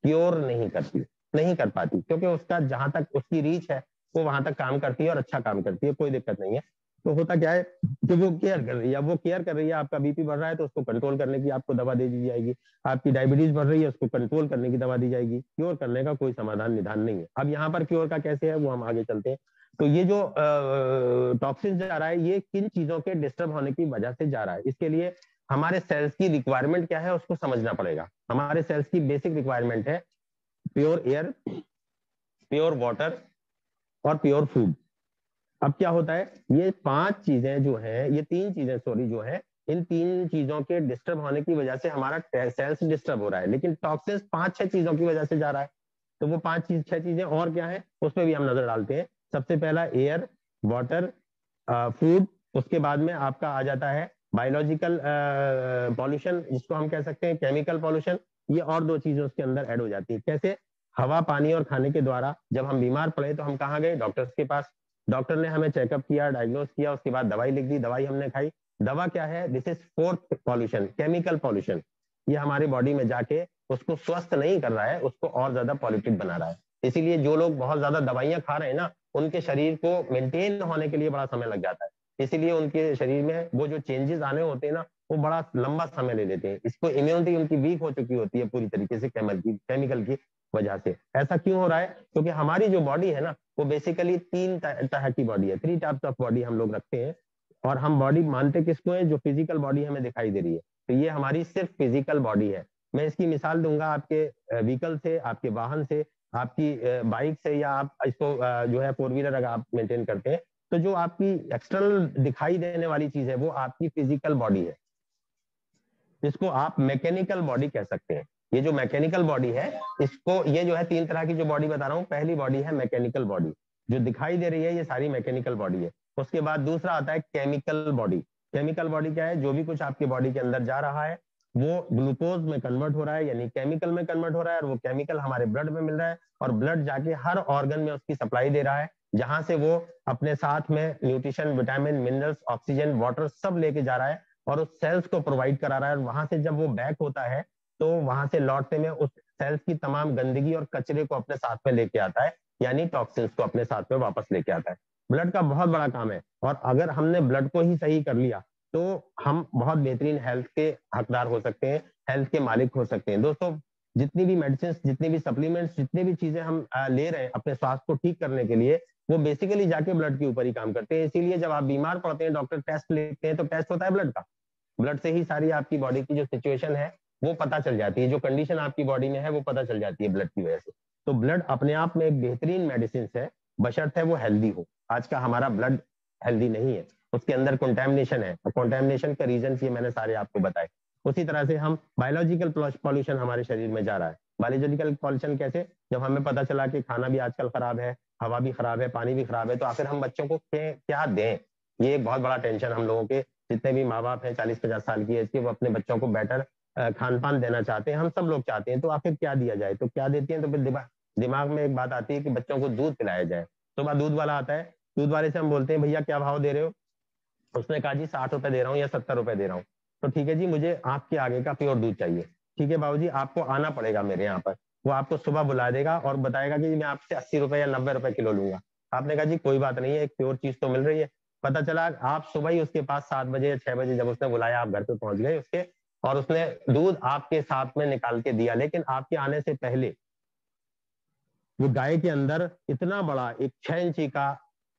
क्योर नहीं करती, नहीं कर पाती, क्योंकि उसका जहां तक उसकी रीच है वो वहां तक काम करती है और अच्छा काम करती है, कोई दिक्कत नहीं है। तो होता क्या है कि वो केयर कर रही है, वो केयर कर रही है। आपका बीपी बढ़ रहा है तो उसको कंट्रोल करने की आपको दवा दे दी जाएगी। आपकी डायबिटीज बढ़ रही है, उसको कंट्रोल करने की दवा दी जाएगी। क्योर करने का कोई समाधान निदान नहीं है। अब यहाँ पर क्योर का कैसे है वो हम आगे चलते हैं। तो ये जो टॉक्सिन जा रहा है ये किन चीजों के डिस्टर्ब होने की वजह से जा रहा है? इसके लिए हमारे सेल्स की रिक्वायरमेंट क्या है उसको समझना पड़ेगा। हमारे सेल्स की बेसिक रिक्वायरमेंट है प्योर एयर, प्योर वाटर और प्योर फूड। अब क्या होता है, ये पांच चीजें जो है, ये तीन चीजें सॉरी जो है, इन तीन चीजों के डिस्टर्ब होने की वजह से हमारा सेल्स डिस्टर्ब हो रहा है। लेकिन टॉक्सिन्स पांच छह चीजों की वजह से जा रहा है। तो वो पांच चीज छह चीजें और क्या है उस पर भी हम नजर डालते हैं। सबसे पहला एयर, वाटर, फूड। उसके बाद में आपका आ जाता है बायोलॉजिकल पॉल्यूशन, जिसको हम कह सकते हैं केमिकल पॉल्यूशन। ये और दो चीजें उसके अंदर ऐड हो जाती है। कैसे? हवा, पानी और खाने के द्वारा। जब हम बीमार पड़े तो हम कहाँ गए? डॉक्टर्स के पास। डॉक्टर ने हमें चेकअप किया, डायग्नोज किया, उसके बाद दवाई लिख दी, दवाई हमने खाई। दवा क्या है? This is fourth pollution, chemical pollution. ये हमारे बॉडी में जाके उसको स्वस्थ नहीं कर रहा है, उसको और ज्यादा पॉल्यूटेड बना रहा है। इसीलिए जो लोग बहुत ज्यादा दवाइयां खा रहे हैं ना, उनके शरीर को मेंटेन होने के लिए बड़ा समय लग जाता है। इसीलिए उनके शरीर में वो जो चेंजेस आने होते हैं ना, वो बड़ा लंबा समय ले लेते हैं। इसको इम्यूनिटी उनकी वीक हो चुकी होती है पूरी तरीके से केमिकल की वजह से। ऐसा क्यों हो रहा है? क्योंकि हमारी जो बॉडी है ना वो बेसिकली तीन तरह की बॉडी है, 3 टाइप्स ऑफ बॉडी हम लोग रखते हैं। और हम बॉडी मानते किसको है? जो फिजिकल बॉडी हमें दिखाई दे रही है। तो ये हमारी सिर्फ फिजिकल बॉडी है। मैं इसकी मिसाल दूंगा आपके व्हीकल से, आपके वाहन से, आपकी बाइक से, या आप इसको जो है 4 व्हीलर अगर आप मेंटेन करते हैं, तो जो आपकी एक्सटर्नल दिखाई देने वाली चीज है वो आपकी फिजिकल बॉडी है, जिसको आप मैकेनिकल बॉडी कह सकते हैं। ये जो मैकेनिकल बॉडी है, इसको, ये जो है 3 तरह की जो बॉडी बता रहा हूँ, पहली बॉडी है मैकेनिकल बॉडी, जो दिखाई दे रही है, ये सारी मैकेनिकल बॉडी है। उसके बाद दूसरा आता है केमिकल बॉडी। केमिकल बॉडी क्या है? जो भी कुछ आपके बॉडी के अंदर जा रहा है वो ग्लूकोज में कन्वर्ट हो रहा है, यानी केमिकल में कन्वर्ट हो रहा है, और वो केमिकल हमारे ब्लड में मिल रहा है, और ब्लड जाके हर ऑर्गन में उसकी सप्लाई दे रहा है, जहां से वो अपने साथ में nutrition, vitamin, minerals, oxygen, water सब लेके जा रहा है और उस सेल्स को प्रोवाइड करा रहा है। और वहां से जब वो बैक होता है तो वहां से लौटने में उस सेल्स की तमाम गंदगी और कचरे को अपने साथ में लेके आता है, यानी टॉक्सिन्स को अपने साथ में वापस लेके आता है। ब्लड का बहुत बड़ा काम है, और अगर हमने ब्लड को ही सही कर लिया तो हम बहुत बेहतरीन हेल्थ के हकदार हो सकते हैं, हेल्थ के मालिक हो सकते हैं। दोस्तों, जितनी भी मेडिसिन, जितनी भी सप्लीमेंट्स, जितनी भी चीजें हम ले रहे हैं अपने स्वास्थ्य को ठीक करने के लिए, वो बेसिकली जाके ब्लड के ऊपर ही काम करते हैं। इसीलिए जब आप बीमार पड़ते हैं, डॉक्टर टेस्ट लेते हैं, तो टेस्ट होता है ब्लड का। ब्लड से ही सारी आपकी बॉडी की जो सिचुएशन है वो पता चल जाती है, जो कंडीशन आपकी बॉडी में है वो पता चल जाती है ब्लड की वजह से। तो ब्लड अपने आप में एक बेहतरीन मेडिसिन है, बशर्ते वो हेल्दी हो। आज का हमारा ब्लड हेल्दी नहीं है, उसके अंदर कंटेमिनेशन है, और कंटेमिनेशन का रीजन ये मैंने सारे आपको बताए। उसी तरह से हम बायोलॉजिकल पॉल्यूशन हमारे शरीर में जा रहा है। बायोलॉजिकल पॉल्यूशन कैसे? जब हमें पता चला कि खाना भी आजकल खराब है, हवा भी खराब है, पानी भी खराब है, तो आखिर हम बच्चों को क्या दें? ये एक बहुत बड़ा टेंशन हम लोगों के, जितने भी माँ बाप हैं 40-50 साल की एज के, वो अपने बच्चों को बेटर खान पान देना चाहते हैं, हम सब लोग चाहते हैं, तो आखिर क्या दिया जाए? तो क्या देती हैं? तो फिर दिमाग में एक बात आती है कि बच्चों को दूध पिलाया जाए। सुबह दूध वाला आता है, दूध वाले से हम बोलते हैं भैया क्या भाव दे रहे हो? उसने कहा जी 60 रुपए दे रहा हूँ या 70 रुपए दे रहा हूँ। तो ठीक है जी, मुझे आपके आगे का प्योर दूध चाहिए। ठीक है बाबूजी, आपको आना पड़ेगा मेरे यहाँ पर। वो आपको सुबह बुला देगा और बताएगा कि मैं आपसे 80 रुपए या 90 रुपए किलो लूंगा। आपने कहा जी कोई बात नहीं है, एक प्योर चीज तो मिल रही है। पता चला आप सुबह ही उसके पास 7 बजे या 6 बजे जब उसने बुलाया, आप घर पे पहुंच गए उसके, और उसने दूध आपके साथ में निकाल के दिया। लेकिन आपके आने से पहले वो गाय के अंदर इतना बड़ा एक 6 इंची का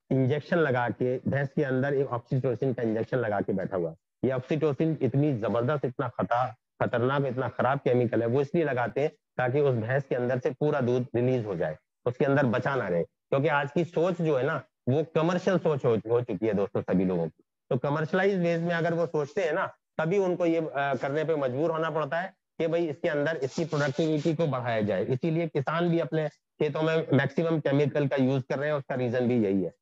इंजेक्शन लगा के, भैंस के अंदर एक ऑक्सीटोसिन का इंजेक्शन लगा के बैठा हुआ। ये ऑक्सीटोसिन इतनी जबरदस्त, इतना खतरनाक, इतना खराब केमिकल है। वो इसलिए लगाते हैं ताकि उस भैंस के अंदर से पूरा दूध रिलीज हो जाए, उसके अंदर बचा ना रहे। क्योंकि आज की सोच जो है ना, वो कमर्शियल सोच हो चुकी है दोस्तों सभी लोगों की। तो कमर्शलाइज वेज में अगर वो सोचते हैं ना, तभी उनको ये करने पे मजबूर होना पड़ता है कि भाई इसके अंदर इसकी प्रोडक्टिविटी को बढ़ाया जाए। इसीलिए किसान भी अपने खेतों में मैक्सिमम केमिकल का यूज कर रहे हैं, उसका रीजन भी यही है।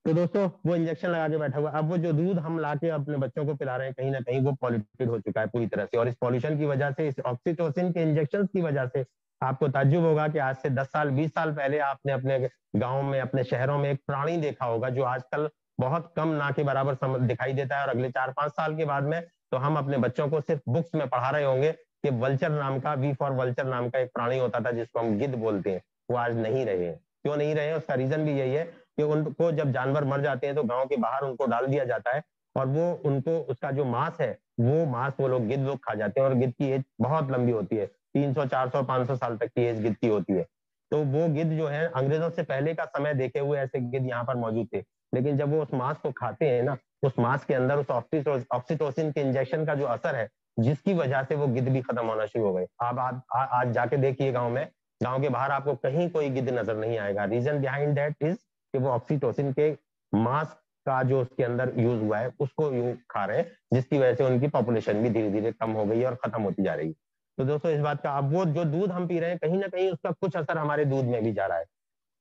तो दोस्तों, वो इंजेक्शन लगा के बैठा हुआ, अब वो जो दूध हम लाके अपने बच्चों को पिला रहे हैं, कहीं ना कहीं वो पॉल्यूटेड हो चुका है पूरी तरह से। और इस पॉल्यूशन की वजह से, इस ऑक्सीटोसिन के इंजेक्शन की वजह से, आपको ताज्जुब होगा कि आज से 10 साल 20 साल पहले आपने अपने गाँव में, अपने शहरों में एक प्राणी देखा होगा जो आजकल बहुत कम ना के बराबर दिखाई देता है। और अगले 4-5 साल के बाद में तो हम अपने बच्चों को सिर्फ बुक्स में पढ़ा रहे होंगे कि वल्चर नाम का, वी फॉर वल्चर नाम का एक प्राणी होता था जिसको हम गिद्ध बोलते हैं। वो आज नहीं रहे हैं। क्यों नहीं रहे हैं? उसका रीजन भी यही है कि उनको जब जानवर मर जाते हैं तो गांव के बाहर उनको डाल दिया जाता है, और वो उनको उसका जो मांस है, वो मांस वो लोग, गिद्ध लोग खा जाते हैं। और गिद्ध की एज बहुत लंबी होती है, 300 400 500 साल तक की एज गिद्ध की होती है। तो वो गिद्ध जो है, अंग्रेजों से पहले का समय देखे हुए ऐसे गिद्ध यहाँ पर मौजूद थे। लेकिन जब वो उस मांस को खाते हैं ना, उस मांस के अंदर उस ऑक्सीटोसिन के इंजेक्शन का जो असर है, जिसकी वजह से वो गिद्ध भी खत्म होना शुरू हो गए। आप आज जाके देखिए गाँव में, गांव के बाहर आपको कहीं कोई गिद्ध नजर नहीं आएगा। रीजन बिहाइंड दैट इज कि वो ऑक्सीटोसिन के मांस का जो उसके अंदर यूज हुआ है उसको खा रहे हैं, जिसकी वजह से उनकी पॉपुलेशन भी धीरे धीरे कम हो गई है और खत्म होती जा रही है। तो दोस्तों, इस बात का, अब वो जो दूध हम पी रहे हैं, कहीं ना कहीं उसका कुछ असर हमारे दूध में भी जा रहा है।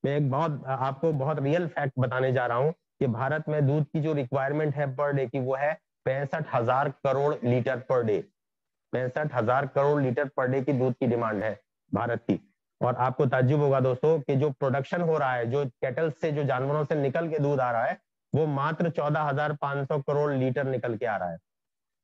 मैं एक बहुत आपको बहुत रियल फैक्ट बताने जा रहा हूँ कि भारत में दूध की जो रिक्वायरमेंट है पर डे की, वो है 65,000 crore litre per day. 65,000 crore litre per day की दूध की डिमांड है भारत की। और आपको ताज्जुब होगा दोस्तों कि जो प्रोडक्शन हो रहा है, जो कैटल से, जो जानवरों से निकल के दूध आ रहा है, वो मात्र 14,500 करोड़ लीटर निकल के आ रहा है।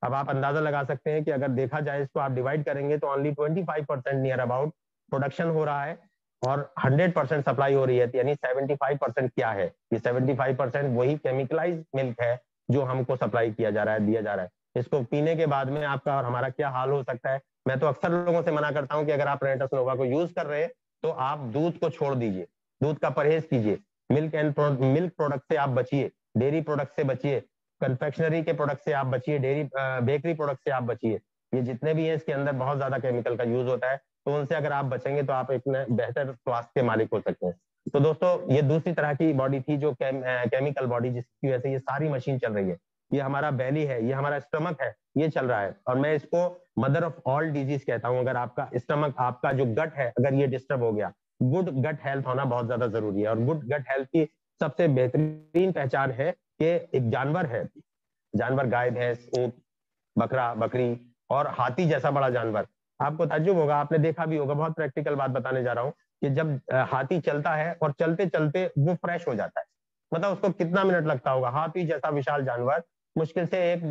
अब आप अंदाजा लगा सकते हैं कि अगर देखा जाए, इसको आप डिवाइड करेंगे तो ओनली 25% नियर अबाउट प्रोडक्शन हो रहा है और 100% सप्लाई हो रही है। यानी 75% क्या है? ये 75% वही केमिकलाइज मिल्क है जो हमको सप्लाई किया जा रहा है, दिया जा रहा है। इसको पीने के बाद में आपका और हमारा क्या हाल हो सकता है? मैं तो अक्सर लोगों से मना करता हूं कि अगर आप रेनेटस नोवा को यूज कर रहे हैं तो आप दूध को छोड़ दीजिए, दूध का परहेज कीजिए, मिल्क प्रोडक्ट से आप बचिए, डेयरी प्रोडक्ट से बचिए, कन्फेक्शनरी के प्रोडक्ट से आप बचिए, डेयरी बेकरी प्रोडक्ट से आप बचिए। ये जितने भी हैं इसके अंदर बहुत ज्यादा केमिकल का यूज होता है, तो उनसे अगर आप बचेंगे तो आप एक बेहतर स्वास्थ्य के मालिक हो सकते हैं। तो दोस्तों, ये दूसरी तरह की बॉडी थी जो केमिकल बॉडी, जिसकी वजह से ये सारी मशीन चल रही है। ये हमारा बेली है, ये हमारा स्टमक है, ये चल रहा है। और मैं इसको मदर ऑफ ऑल डिजीज कहता हूं। अगर आपका स्टमक, आपका जो गट है, अगर ये डिस्टर्ब हो गया, गुड गट हेल्थ होना बहुत ज्यादा जरूरी है। और गुड गट हेल्थ की सबसे बेहतरीन पहचान है कि एक जानवर है, जानवर, गाय, भैंस, ऊंट, बकरा, बकरी और हाथी जैसा बड़ा जानवर, आपको ताज्जुब होगा, आपने देखा भी होगा, बहुत प्रैक्टिकल बात बताने जा रहा हूं कि जब हाथी चलता है और चलते चलते वो फ्रेश हो जाता है, मतलब उसको कितना मिनट लगता होगा? हाथी जैसा विशाल जानवर मुश्किल से 1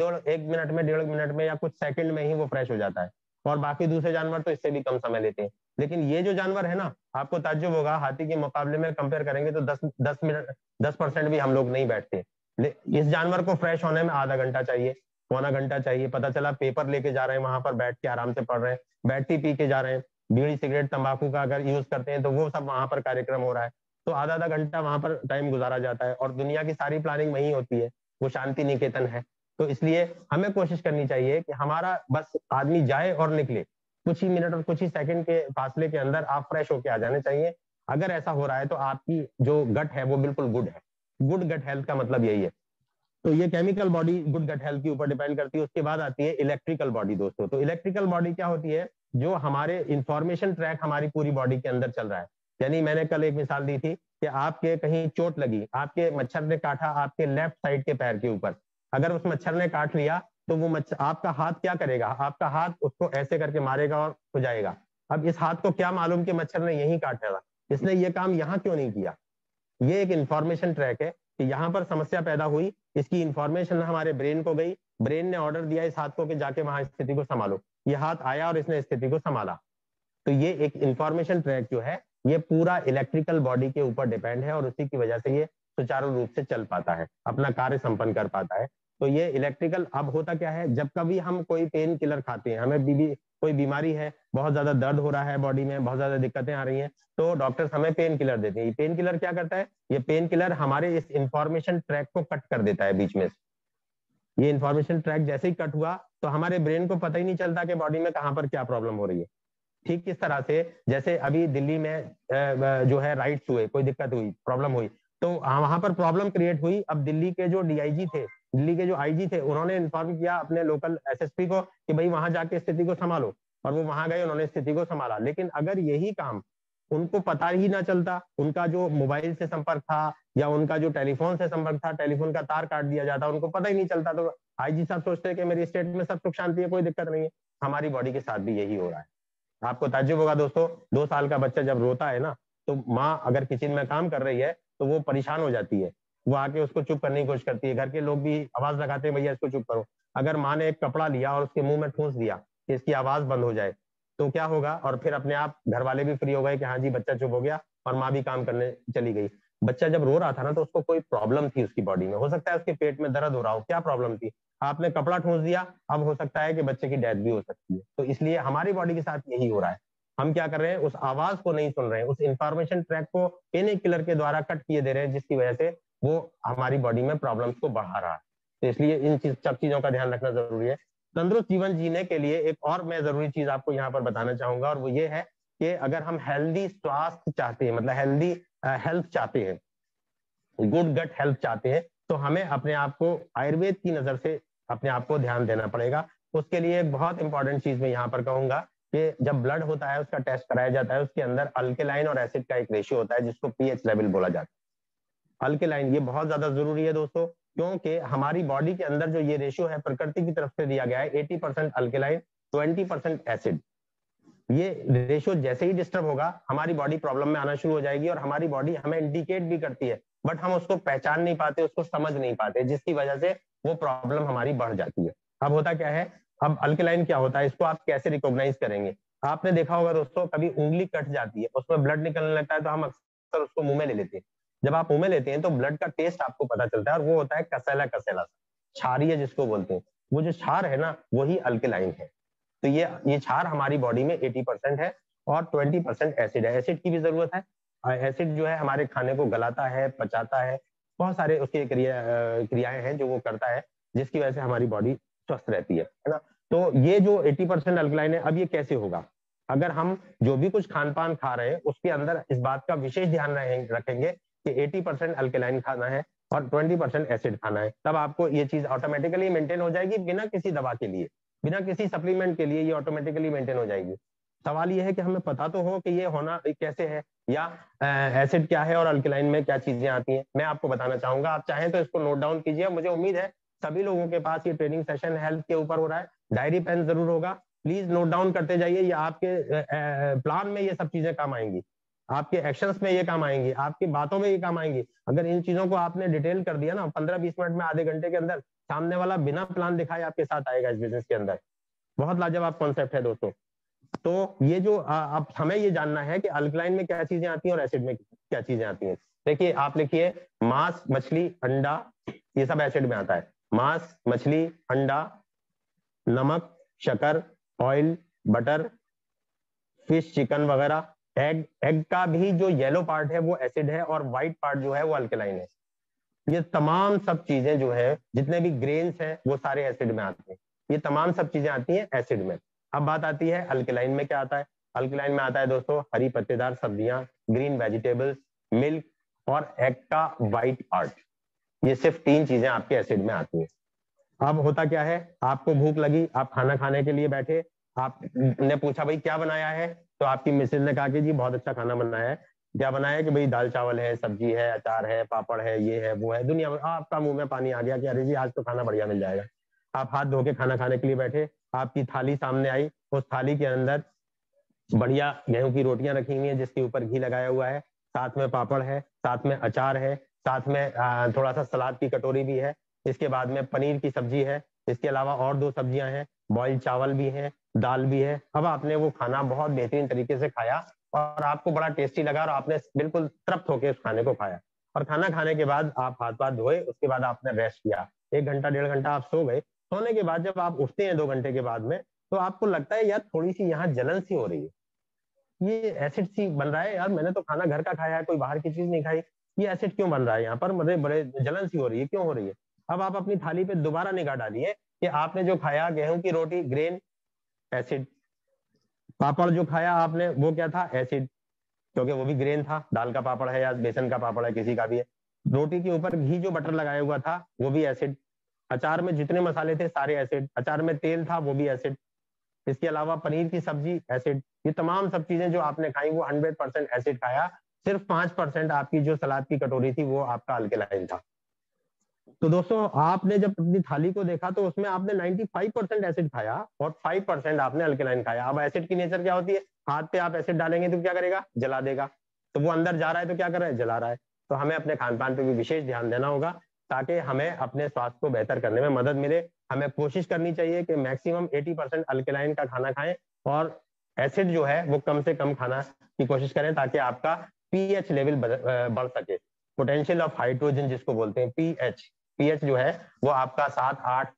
मिनट में, 1.5 मिनट में या कुछ सेकंड में ही वो फ्रेश हो जाता है। और बाकी दूसरे जानवर तो इससे भी कम समय लेते हैं। लेकिन ये जो जानवर है ना, आपको ताज्जुब होगा, हाथी के मुकाबले में कंपेयर करेंगे तो 10 मिनट, 10% भी हम लोग नहीं बैठते। इस जानवर को फ्रेश होने में आधा घंटा चाहिए, पौना घंटा चाहिए, पता चला पेपर लेके जा रहे हैं, वहां पर बैठ के आराम से पढ़ रहे हैं, बैठती पी के जा रहे हैं, बीड़ी सिगरेट तंबाकू का अगर यूज करते हैं तो वो सब वहां पर कार्यक्रम हो रहा है, तो आधा आधा घंटा वहां पर टाइम गुजारा जाता है, और दुनिया की सारी प्लानिंग वही होती है, वो शांति निकेतन है। तो इसलिए हमें कोशिश करनी चाहिए कि हमारा बस आदमी जाए और निकले, कुछ ही मिनट और कुछ ही सेकंड के फासले के अंदर आप फ्रेश होके आ जाने चाहिए। अगर ऐसा हो रहा है तो आपकी जो गट है वो बिल्कुल गुड है। गुड गट हेल्थ का मतलब यही है। तो ये chemical body good gut health के ऊपर डिपेंड करती है। उसके बाद आती है इलेक्ट्रिकल बॉडी दोस्तों। तो इलेक्ट्रिकल बॉडी क्या होती है? जो हमारे इंफॉर्मेशन ट्रैक हमारी पूरी बॉडी के अंदर चल रहा है। यानी मैंने कल एक मिसाल दी थी कि आपके कहीं चोट लगी, आपके मच्छर ने काटा आपके लेफ्ट साइड के पैर के ऊपर, अगर उस मच्छर ने काट लिया तो वो मच्छर, आपका हाथ क्या करेगा? आपका हाथ उसको ऐसे करके मारेगा और हो जाएगा। अब इस हाथ को क्या मालूम कि मच्छर ने यही काटा था, इसने ये काम यहाँ क्यों नहीं किया? ये एक इंफॉर्मेशन ट्रैक है कि यहाँ पर समस्या पैदा हुई, इसकी इंफॉर्मेशन हमारे ब्रेन को गई, ब्रेन ने ऑर्डर दिया इस हाथ को कि जाके वहां स्थिति को संभालो, ये हाथ आया और इसने स्थिति को संभाला। तो ये एक इंफॉर्मेशन ट्रैक जो है ये पूरा इलेक्ट्रिकल बॉडी के ऊपर डिपेंड है, और उसी की वजह से ये सुचारू रूप से चल पाता है, अपना कार्य संपन्न कर पाता है। तो ये इलेक्ट्रिकल, अब होता क्या है, जब कभी हम कोई पेन किलर खाते हैं, हमें कोई बीमारी है, बहुत ज्यादा दर्द हो रहा है बॉडी में, बहुत ज्यादा दिक्कतें आ रही हैं, तो डॉक्टर्स हमें पेन किलर देते हैं। पेन किलर क्या करता है? ये पेन किलर हमारे इस इंफॉर्मेशन ट्रैक को कट कर देता है बीच में से। ये इंफॉर्मेशन ट्रैक जैसे ही कट हुआ तो हमारे ब्रेन को पता ही नहीं चलता कि बॉडी में कहां पर क्या प्रॉब्लम हो रही है। ठीक किस तरह से, जैसे अभी दिल्ली में जो है राइट्स हुए, कोई दिक्कत हुई, प्रॉब्लम हुई, तो वहां पर प्रॉब्लम क्रिएट हुई। अब दिल्ली के जो डीआईजी थे, दिल्ली के जो आईजी थे, उन्होंने इन्फॉर्म किया अपने लोकल एसएसपी को कि भाई वहां जाके स्थिति को संभालो, और वो वहां गए, उन्होंने स्थिति को संभाला। लेकिन अगर यही काम उनको पता ही ना चलता, उनका जो मोबाइल से संपर्क था या उनका जो टेलीफोन से संपर्क था, टेलीफोन का तार काट दिया जाता, उनको पता ही नहीं चलता, तो आईजी साहब सोचते हैं कि मेरी स्टेट में सब सुख शांति है, कोई दिक्कत नहीं है। हमारी बॉडी के साथ भी यही हो रहा है। आपको ताज्जुब होगा दोस्तों, 2 साल का बच्चा जब रोता है ना, तो माँ अगर किचन में काम कर रही है तो वो परेशान हो जाती है, वो आके उसको चुप करने की कोशिश करती है, घर के लोग भी आवाज लगाते हैं भैया इसको चुप करो। अगर माँ ने एक कपड़ा लिया और उसके मुंह में ठूंस दिया कि इसकी आवाज बंद हो जाए, तो क्या होगा? और फिर अपने आप घर वाले भी फ्री हो गए कि हाँ जी बच्चा चुप हो गया, और माँ भी काम करने चली गई। बच्चा जब रो रहा था ना, तो उसको कोई प्रॉब्लम थी उसकी बॉडी में, हो सकता है उसके पेट में दर्द हो रहा हो, क्या प्रॉब्लम थी, आपने कपड़ा ठूंस दिया, अब हो सकता है कि बच्चे की डेथ भी हो सकती है। तो इसलिए हमारी बॉडी के साथ यही हो रहा है। हम क्या कर रहे हैं? उस आवाज को नहीं सुन रहे हैं, उस इंफॉर्मेशन ट्रैक को पेन किलर के द्वारा कट किए दे रहे हैं, जिसकी वजह से वो हमारी बॉडी में प्रॉब्लम्स को बढ़ा रहा है। तो इसलिए इन सब चीजों का ध्यान रखना जरूरी है। तंदुरुस्त जीवन जीने के लिए एक और मैं जरूरी चीज आपको यहाँ पर बताना चाहूंगा, और वो ये है कि अगर हम हेल्दी स्वास्थ्य चाहते हैं, मतलब हेल्दी हेल्थ चाहते हैं, गुड गट हेल्थ चाहते हैं, तो हमें अपने आप को आयुर्वेद की नजर से अपने आप को ध्यान देना पड़ेगा। उसके लिए एक बहुत इंपॉर्टेंट चीज मैं यहाँ पर कहूंगा कि जब ब्लड होता है, उसका टेस्ट कराया जाता है, उसके अंदर अल्केलाइन और एसिड का एक रेशियो होता है जिसको पीएच लेवल बोला जाता है। अल्केलाइन ये बहुत ज्यादा जरूरी है दोस्तों, क्योंकि हमारी बॉडी के अंदर जो ये रेशियो है प्रकृति की तरफ से दिया गया है, 80% अल्केलाइन 20% एसिड। ये रेशियो जैसे ही डिस्टर्ब होगा हमारी बॉडी प्रॉब्लम में आना शुरू हो जाएगी, और हमारी बॉडी हमें इंडिकेट भी करती है, बट हम उसको पहचान नहीं पाते, उसको समझ नहीं पाते, जिसकी वजह से वो प्रॉब्लम हमारी बढ़ जाती है। अब होता क्या है, अब अल्कलाइन क्या होता है, इसको आप कैसे रिकॉग्नाइज करेंगे? आपने देखा होगा दोस्तों, कभी उंगली कट जाती है, उसमें ब्लड निकलने लगता है, तो हम अक्सर उसको मुंह में ले लेते हैं। जब आप मुंह में लेते हैं तो ब्लड का टेस्ट आपको पता चलता है, और वो होता है कसेला कसेला, क्षारीय जिसको बोलते हैं। वो जो क्षार है ना, वही अल्कलाइन है। तो ये क्षार हमारी बॉडी में 80% है, और 20% एसिड है। एसिड की भी जरूरत है। एसिड जो है हमारे खाने को गलाता है, पचाता है, बहुत सारे उसके क्रियाएं हैं जो वो करता है, जिसकी वजह से हमारी बॉडी स्वस्थ रहती है ना। तो ये जो 80% अल्कलाइन है, अब ये कैसे होगा? अगर हम जो भी कुछ खान पान खा रहे हैं उसके अंदर इस बात का विशेष ध्यान रखेंगे कि 80% अल्कलाइन खाना है और 20% एसिड खाना है, तब आपको ये चीज ऑटोमेटिकली मेंटेन हो जाएगी, बिना किसी दवा के लिए, बिना किसी सप्लीमेंट के लिए ये ऑटोमेटिकली मेंटेन हो जाएगी। सवाल ये है कि हमें पता तो हो कि ये होना कैसे है, या एसिड क्या है और अल्कलाइन में क्या चीजें आती हैं। मैं आपको बताना चाहूंगा, आप चाहें तो इसको नोट डाउन कीजिए। मुझे उम्मीद है सभी लोगों के पास ये ट्रेनिंग सेशन हेल्थ के ऊपर हो रहा है, डायरी पेन जरूर होगा, प्लीज नोट डाउन करते जाइए। ये आपके प्लान में ये सब चीजें काम आएंगी, आपके एक्शंस में ये काम आएंगी, आपकी बातों में ये काम आएंगी। अगर इन चीजों को आपने डिटेल कर दिया ना, 15-20 मिनट में, आधे घंटे के अंदर सामने वाला बिना प्लान दिखाए आपके साथ आएगा इस बिजनेस के अंदर। बहुत लाजवाब कॉन्सेप्ट है दोस्तों। तो ये जो अब हमें ये जानना है कि अल्कलाइन में क्या चीजें आती हैं और एसिड में क्या चीजें आती हैं। देखिए, आप लिखिए मांस, मछली, अंडा, ये सब एसिड में आता है। मांस, मछली, अंडा, नमक, शक्कर, ऑयल, बटर, फिश, चिकन वगैरह, एग का भी जो येलो पार्ट है वो एसिड है और व्हाइट पार्ट जो है वो अल्कलाइन है। ये तमाम सब चीजें जो है, जितने भी ग्रेन्स हैं वो सारे एसिड में आते हैं। ये तमाम सब चीजें आती हैं एसिड में। अब बात आती है अल्कलाइन में क्या आता है। अल्कलाइन में आता है दोस्तों हरी पत्तेदार सब्जियां, ग्रीन वेजिटेबल्स, मिल्क और एग का व्हाइट पार्ट। ये सिर्फ 3 चीजें आपके एसिड में आती हैं। अब होता क्या है, आपको भूख लगी, आप खाना खाने के लिए बैठे, आपने पूछा भाई क्या बनाया है, तो आपकी मिसेज ने कहा कि जी बहुत अच्छा खाना बनाया है। क्या बनाया है कि भाई दाल चावल है, सब्जी है, अचार है, पापड़ है, ये है वो है, दुनिया में। आपका मुंह में पानी आ गया कि अरे जी आज तो खाना बढ़िया मिल जाएगा। आप हाथ धो के खाना खाने के लिए बैठे, आपकी थाली सामने आई, उस थाली के अंदर बढ़िया गेहूं की रोटियां रखी हुई हैं जिसके ऊपर घी लगाया हुआ है, साथ में पापड़ है, साथ में अचार है, साथ में थोड़ा सा सलाद की कटोरी भी है, इसके बाद में पनीर की सब्जी है, इसके अलावा और 2 सब्जियां हैं, बॉइल्ड चावल भी है, दाल भी है। अब आपने वो खाना बहुत बेहतरीन तरीके से खाया और आपको बड़ा टेस्टी लगा और आपने बिल्कुल तृप्त होकर उस खाने को खाया। और खाना खाने के बाद आप हाथ पाथ धोए, उसके बाद आपने रेस्ट किया, 1 घंटा 1.5 घंटा आप सो गए। सोने के बाद जब आप उठते हैं 2 घंटे के बाद में, तो आपको लगता है यार थोड़ी सी यहाँ जलन सी हो रही है, ये एसिड सी बन रहा है यार, मैंने तो खाना घर का खाया है, कोई बाहर की चीज नहीं खाई, ये एसिड क्यों बन रहा है यहाँ पर, मुझे बड़े जलन सी हो रही है, क्यों हो रही है। अब आप अपनी थाली पे दोबारा निगाह डालिए कि आपने जो खाया गेहूं की रोटी, ग्रेन, एसिड, पापड़ जो खाया आपने वो क्या था, एसिड, क्योंकि वो भी ग्रेन था, दाल का पापड़ है या बेसन का पापड़ है, किसी का भी है। रोटी के ऊपर घी जो बटर लगाया हुआ था वो भी एसिड, अचार में जितने मसाले थे सारे एसिड, अचार में तेल था वो भी एसिड, इसके अलावा पनीर की सब्जी एसिड। ये तमाम सब चीजें जो आपने खाई वो 100% एसिड खाया। सिर्फ 5% आपकी जो सलाद की कटोरी थी वो आपका अल्कलाइन था। तो दोस्तों आपने जब अपनी थाली को देखा तो उसमें आपने 95% एसिड खाया और 5% आपने अल्कलाइन खाया। अब एसिड की नेचर क्या होती है, हाथ पे आप एसिड डालेंगे तो क्या करेगा, जला देगा। तो वो अंदर जा रहा है तो क्या कर रहा है, जला रहा है। तो हमें अपने खान पान पे भी विशेष ध्यान देना होगा ताकि हमें अपने स्वास्थ्य को बेहतर करने में मदद मिले। हमें कोशिश करनी चाहिए कि मैक्सिमम 80% अल्कलाइन का खाना खाएं और एसिड जो है वो कम से कम खाना की कोशिश करें ताकि आपका पीएच लेवल बढ़ सके। पोटेंशियल ऑफ हाइड्रोजन जिसको बोलते हैं पीएच जो है वो आपका 7-8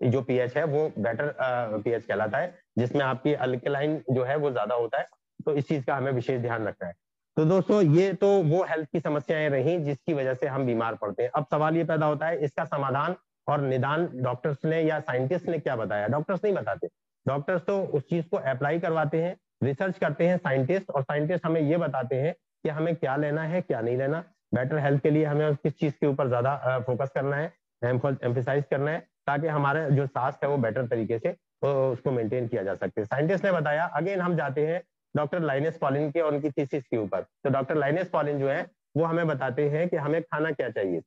जो पीएच है वो बेटर पीएच कहलाता है, जिसमें आपकी अल्कलाइन जो है वो ज्यादा होता है। तो इस चीज का हमें विशेष ध्यान रखना है। तो दोस्तों ये तो वो हेल्थ की समस्याएं रही जिसकी वजह से हम बीमार पड़ते हैं। अब सवाल ये पैदा होता है इसका समाधान और निदान डॉक्टर्स ने या साइंटिस्ट ने क्या बताया। डॉक्टर्स नहीं बताते, डॉक्टर्स तो उस चीज को अप्लाई करवाते हैं, रिसर्च करते हैं साइंटिस्ट, और साइंटिस्ट हमें ये बताते हैं कि हमें क्या लेना है क्या नहीं लेना। बेटर हेल्थ के लिए हमें किस चीज के ऊपर ज्यादा फोकस करना है, एम्फेसाइज करना है, ताकि हमारे जो स्वास्थ्य है वो बेटर तरीके से उसको मेंटेन किया जा सकते। साइंटिस्ट ने बताया, अगेन हम जाते हैं डॉक्टर लाइनेस पॉलिन के और उनकी थीसिस के ऊपर। तो डॉक्टर लाइनेस पॉलिन जो है वो हमें बताते हैं कि हमें खाना क्या चाहिए।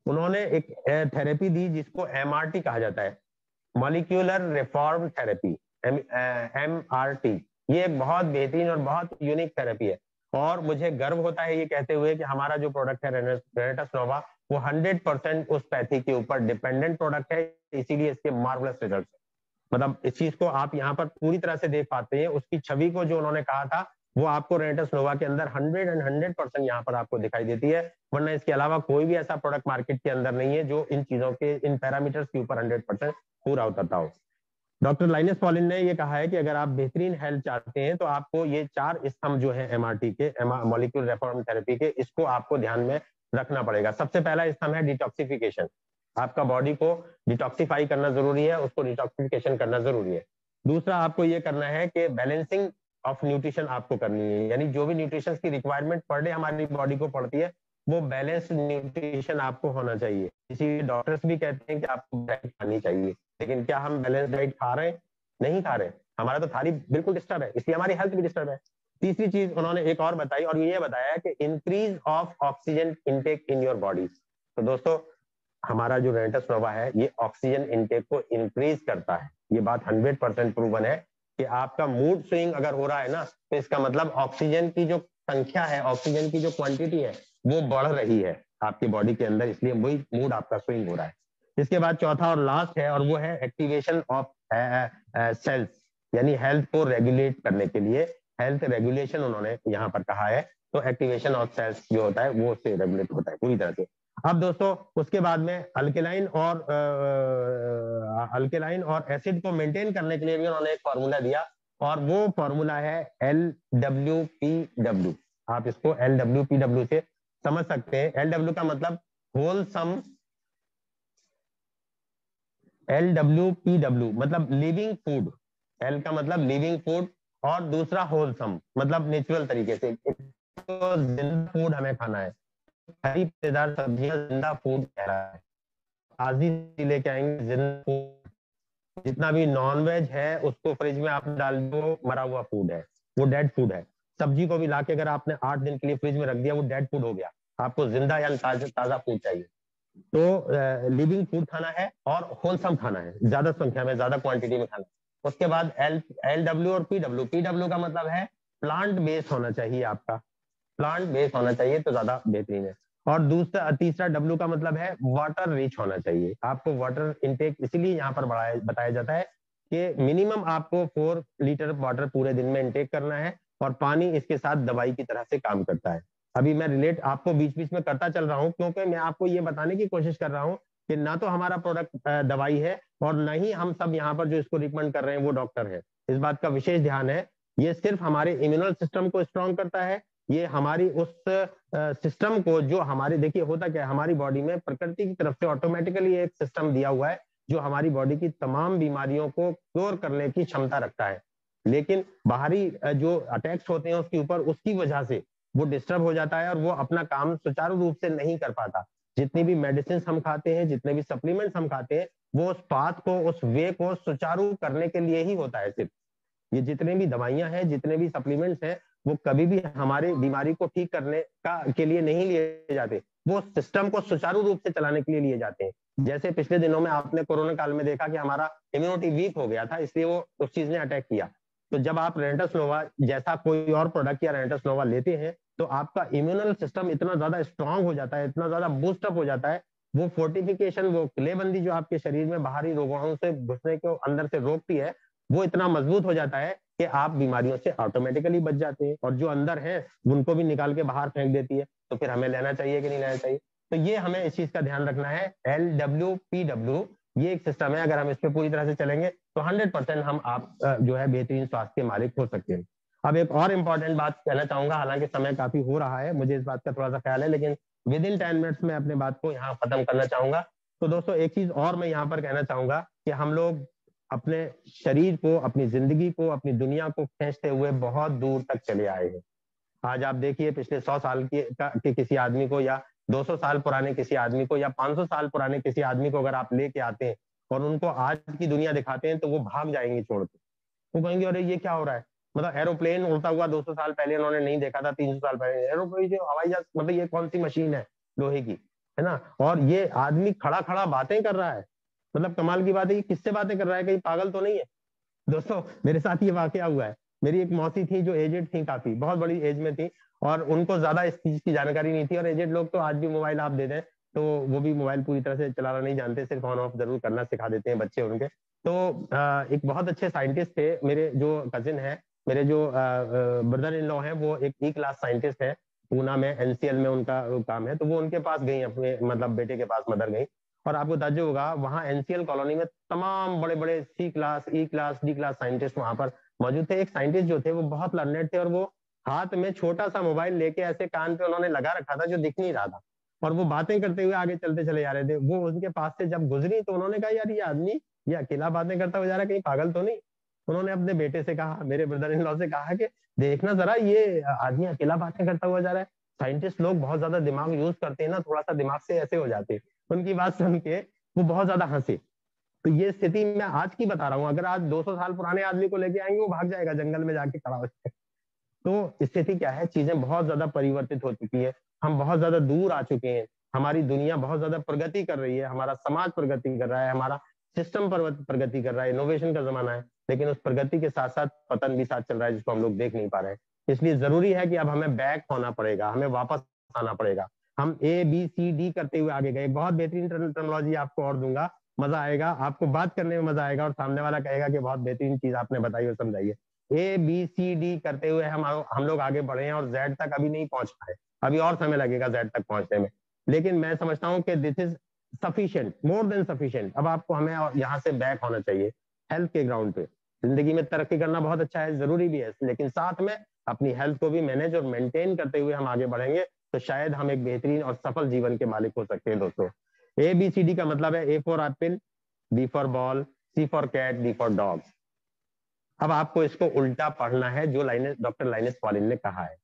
उन्होंने एक थेरेपी दी जिसको एमआरटी कहा जाता है, मॉलिक्यूलर रिफॉर्म थेरेपी, एमआरटी। ये एक बहुत बेहतरीन और बहुत यूनिक थेरेपी है और मुझे गर्व होता है ये कहते हुए कि हमारा जो प्रोडक्ट है रेनेटस नोवा वो 100% उस पैथी के ऊपर डिपेंडेंट प्रोडक्ट है, इसीलिए इसके मार्वलस रिजल्ट। मतलब इस चीज को आप यहाँ पर पूरी तरह से देख पाते हैं, उसकी छवि को जो उन्होंने कहा था वो आपको रेनेटस नोवा के अंदर 100% यहाँ पर आपको दिखाई देती है। वरना इसके अलावा कोई भी ऐसा प्रोडक्ट मार्केट के अंदर नहीं है जो इन चीजों के, इन पैरामीटर्स के ऊपर 100% पूरा उतरता हो। डॉक्टर लाइनेस पॉलिन ने ये कहा है कि अगर आप बेहतरीन हेल्थ चाहते हैं तो आपको ये 4 स्तंभ जो है एमआरटी के, मॉलिक्यूलर रिफॉर्म थेरेपी के, इसको आपको ध्यान में रखना पड़ेगा। सबसे पहला स्तंभ है डिटॉक्सिफिकेशन। आपका बॉडी को डिटॉक्सिफाई करना जरूरी है, उसको डिटॉक्सिफिकेशन करना जरूरी है। दूसरा आपको ये करना है कि बैलेंसिंग ऑफ न्यूट्रिशन आपको करनी है, यानी जो भी न्यूट्रिशन की रिक्वायरमेंट पर डे हमारी बॉडी को पड़ती है वो बैलेंस्ड न्यूट्रिशन आपको होना चाहिए। इसीलिए डॉक्टर्स भी कहते हैं कि आपको डाइट खानी चाहिए, लेकिन क्या हम बैलेंस डाइट खा रहे हैं, नहीं खा रहे। हमारा तो थाली बिल्कुल डिस्टर्ब है, इसलिए हमारी हेल्थ भी डिस्टर्ब है। तीसरी चीज उन्होंने एक और बताई और ये बताया कि increase of oxygen intake in your body. तो दोस्तों हमारा जो रेनेटस नोवा है ये ऑक्सीजन इनटेक को इंक्रीज करता है। ये बात 100% प्रूवन है कि आपका मूड स्विंग अगर हो रहा है ना, तो इसका मतलब ऑक्सीजन की जो संख्या है, ऑक्सीजन की जो क्वांटिटी है वो बढ़ रही है आपकी बॉडी के अंदर, इसलिए वही मूड आपका स्विंग हो रहा है। इसके बाद चौथा और लास्ट है और वो है एक्टिवेशन ऑफ सेल्स, यानी हेल्थ को रेगुलेट करने के लिए हेल्थ रेगुलेशन उन्होंने यहाँ पर कहा है। तो एक्टिवेशन ऑफ सेल्स जो होता है वो उससे रेगुलेट होता है पूरी तरह से। अब दोस्तों उसके बाद में अल्केलाइन और एसिड को मेंटेन करने के लिए भी उन्होंने एक फॉर्मूला दिया, और वो फॉर्मूला है LWPW। आप इसको LWPW से समझ सकते हैं। LW का मतलब होलसम, LWPW मतलब लिविंग फूड, L का मतलब लिविंग फूड, और दूसरा होलसम मतलब नेचुरल तरीके से। तो जिंदा फूड हमें खाना है, हरी पत्तेदार सब्जियां जिंदा फूड कह रहा है। आज ही लेके आएंगे जिंदा फूड। जितना भी नॉन वेज है उसको फ्रिज में आप डाल दो, मरा हुआ फूड है, वो डेड फूड है। सब्जी को भी लाके अगर आपने 8 दिन के लिए फ्रिज में रख दिया, वो डेड फूड हो गया। आपको जिंदा या ताजा फूड चाहिए। तो लिविंग फूड खाना है और होलसम खाना है, ज्यादा संख्या में, ज्यादा क्वांटिटी में खाना है। उसके बाद LW और PW का मतलब है प्लांट बेस्ड होना चाहिए, आपका प्लांट बेस्ड होना चाहिए तो ज्यादा बेहतरीन है। और दूसरा तीसरा W का मतलब है वाटर रिच होना चाहिए। आपको वाटर इनटेक इसीलिए यहाँ पर बताया जाता है कि मिनिमम आपको 4 लीटर वाटर पूरे दिन में इनटेक करना है, और पानी इसके साथ दवाई की तरह से काम करता है। अभी मैं रिलेट आपको बीच बीच में करता चल रहा हूँ, क्योंकि मैं आपको ये बताने की कोशिश कर रहा हूँ कि ना तो हमारा प्रोडक्ट दवाई है, और ना ही हम सब यहाँ पर जो इसको रिकमेंड कर रहे हैं वो डॉक्टर है। इस बात का विशेष ध्यान है। ये सिर्फ हमारे इम्यूनल सिस्टम को स्ट्रॉन्ग करता है। ये हमारी उस सिस्टम को, जो हमारे, देखिए होता क्या है, हमारी बॉडी में प्रकृति की तरफ से ऑटोमेटिकली एक सिस्टम दिया हुआ है जो हमारी बॉडी की तमाम बीमारियों को क्योर करने की क्षमता रखता है। लेकिन बाहरी जो अटैक्स होते हैं उसके ऊपर, उसकी वजह से वो डिस्टर्ब हो जाता है और वो अपना काम सुचारू रूप से नहीं कर पाता। जितनी भी मेडिसिन हम खाते हैं, जितने भी सप्लीमेंट्स हम खाते हैं, वो उस पाथ को, उस वे को सुचारू करने के लिए ही होता है सिर्फ। ये जितने भी दवाइयां हैं, जितने भी सप्लीमेंट्स हैं, वो कभी भी हमारे बीमारी को ठीक करने के लिए नहीं लिए जाते, वो सिस्टम को सुचारू रूप से चलाने के लिए लिए जाते हैं। जैसे पिछले दिनों में आपने कोरोना काल में देखा कि हमारा इम्यूनिटी वीक हो गया था, इसलिए वो उस चीज ने अटैक किया। तो जब आप रेंटस नोवा जैसा कोई और प्रोडक्ट या रेंटस नोवा लेते हैं, तो आपका इम्यूनल सिस्टम इतना ज्यादा स्ट्रांग हो जाता है, इतना ज्यादा बूस्टअप हो जाता है। वो फोर्टिफिकेशन, वो किलेबंदी जो आपके शरीर में बाहरी रोगाणु से घुसने को अंदर से रोकती है, वो इतना मजबूत हो जाता है कि आप बीमारियों से ऑटोमेटिकली बच जाते हैं, और जो अंदर है उनको भी निकाल के बाहर फेंक देती है। तो फिर हमें लेना चाहिए कि नहीं लेना चाहिए? तो ये हमें इस चीज का ध्यान रखना है। LWPW ये एक सिस्टम है, अगर हम इस पे पूरी तरह से चलेंगे तो 100% हम आप जो है बेहतरीन स्वास्थ्य के मालिक हो सकते हैं। अब एक और इम्पॉर्टेंट बात कहना चाहूंगा, हालांकि समय काफी हो रहा है, मुझे इस बात का थोड़ा सा ख्याल है, लेकिन विद इन 10 मिनट्स में अपने बात को यहाँ खत्म करना चाहूंगा। तो दोस्तों एक चीज और मैं यहाँ पर कहना चाहूंगा कि हम लोग अपने शरीर को, अपनी जिंदगी को, अपनी दुनिया को खींचते हुए बहुत दूर तक चले आए हैं। आज आप देखिए पिछले 100 साल के किसी आदमी को, या 200 साल पुराने किसी आदमी को, या 500 साल पुराने किसी आदमी को अगर आप लेके आते हैं और उनको आज की दुनिया दिखाते हैं, तो वो भाग जाएंगे छोड़ के। वो कहेंगे अरे ये क्या हो रहा है, मतलब एरोप्लेन उड़ता हुआ 200 साल पहले उन्होंने नहीं देखा था, 300 साल पहले एरोप्लेन, जो हवाई जहाज, मतलब ये कौन सी मशीन है लोहे की, है ना? और ये आदमी खड़ा खड़ा बातें कर रहा है। मतलब कमाल की बात है, किससे बातें कर रहा है, कहीं पागल तो नहीं है? दोस्तों मेरे साथ ये वाकया हुआ है। मेरी एक मौसी थी जो एजेड थी, काफी बहुत बड़ी एज में थी, और उनको ज्यादा इस चीज की जानकारी नहीं थी। और एजेड लोग तो आज भी मोबाइल आप दे दें तो वो भी मोबाइल पूरी तरह से चलाना नहीं जानते, सिर्फ ऑन ऑफ जरूर करना सिखा देते हैं बच्चे उनके। तो एक बहुत अच्छे साइंटिस्ट थे मेरे जो कजिन है, मेरे जो ब्रदर इन लॉ है, वो एक E क्लास साइंटिस्ट है, पूना में NCL में उनका काम है। तो वो उनके पास गई, अपने मतलब बेटे के पास मदर गई, और आपको ताज्जुब होगा वहां NCL कॉलोनी में तमाम बड़े बड़े C class, E class, D class scientist वहां पर मौजूद थे। एक साइंटिस्ट जो थे वो बहुत लर्नेड थे, और वो हाथ में छोटा सा मोबाइल लेके ऐसे कान पे उन्होंने लगा रखा था जो दिख नहीं रहा था, और वो बातें करते हुए आगे चलते चले जा रहे थे। वो उनके पास से जब गुजरी तो उन्होंने कहा यार ये आदमी ये अकेला बातें करता हुआ जा रहा है, कहीं पागल तो नहीं? उन्होंने अपने बेटे से कहा, मेरे ब्रदर इन लॉ से कहा कि देखना जरा ये आदमी अकेला बातें करता हुआ जा रहा है। साइंटिस्ट लोग बहुत ज्यादा दिमाग यूज करते हैं ना, थोड़ा सा दिमाग से ऐसे हो जाते हैं। उनकी बात सुन के वो बहुत ज्यादा हंसे। तो ये स्थिति मैं आज की बता रहा हूँ, अगर आज 200 साल पुराने आदमी को लेके आएंगे वो भाग जाएगा, जंगल में जाके खड़ा हो जाएगा। तो स्थिति क्या है, चीजें बहुत ज्यादा परिवर्तित हो चुकी है, हम बहुत ज्यादा दूर आ चुके हैं, हमारी दुनिया बहुत ज्यादा प्रगति कर रही है, हमारा समाज प्रगति कर रहा है, हमारा सिस्टम प्रगति कर रहा है, इनोवेशन का जमाना है। लेकिन उस प्रगति के साथ साथ पतन भी साथ चल रहा है, जिसको हम लोग देख नहीं पा रहे हैं। इसलिए जरूरी है कि अब हमें बैक होना पड़ेगा, हमें वापस आना पड़ेगा। हम ABCD करते हुए आगे गए। बहुत बेहतरीन टर्मिनोलॉजी आपको और दूंगा, मजा आएगा, आपको बात करने में मजा आएगा, और सामने वाला कहेगा कि बहुत बेहतरीन चीज आपने बताई और समझाई है। ABCD करते हुए हम लोग आगे बढ़े हैं, और Z तक अभी नहीं पहुंच पाए, अभी और समय लगेगा Z तक पहुंचने में। लेकिन मैं समझता हूं कि this is sufficient, more than sufficient. अब आपको हमें यहाँ से बैक होना चाहिए हेल्थ के ग्राउंड पे। जिंदगी में तरक्की करना बहुत अच्छा है, जरूरी भी है, लेकिन साथ में अपनी हेल्थ को भी मैनेज और मेंटेन करते हुए हम आगे बढ़ेंगे तो शायद हम एक बेहतरीन और सफल जीवन के मालिक हो सकते हैं दोस्तों। ABCD का मतलब है A for apple, B for ball, C for cat, D for dog. अब आपको इसको उल्टा पढ़ना है जो डॉक्टर लाइनस पॉलिन ने कहा है।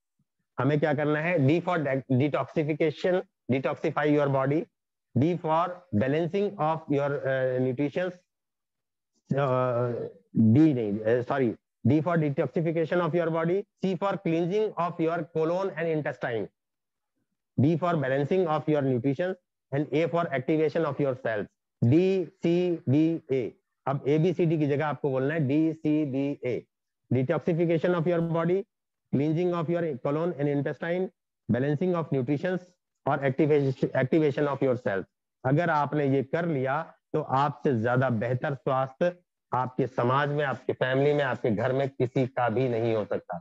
हमें क्या करना है? D for detoxification, detoxify your body. D for balancing of your nutrition, D नहीं, sorry, D for detoxification of your body, C for cleansing of your colon and intestine, B for balancing of your nutrition, and A for activation of your cells. D C B A। अब ABCD की जगह आपको बोलना है DCBA। Detoxification of your body, cleansing of your colon and intestine, balancing of nutrition और एक्टिवेशन ऑफ योर सेल्स। अगर आपने ये कर लिया तो आपसे ज्यादा बेहतर स्वास्थ्य आपके समाज में, आपके फैमिली में, आपके घर में किसी का भी नहीं हो सकता।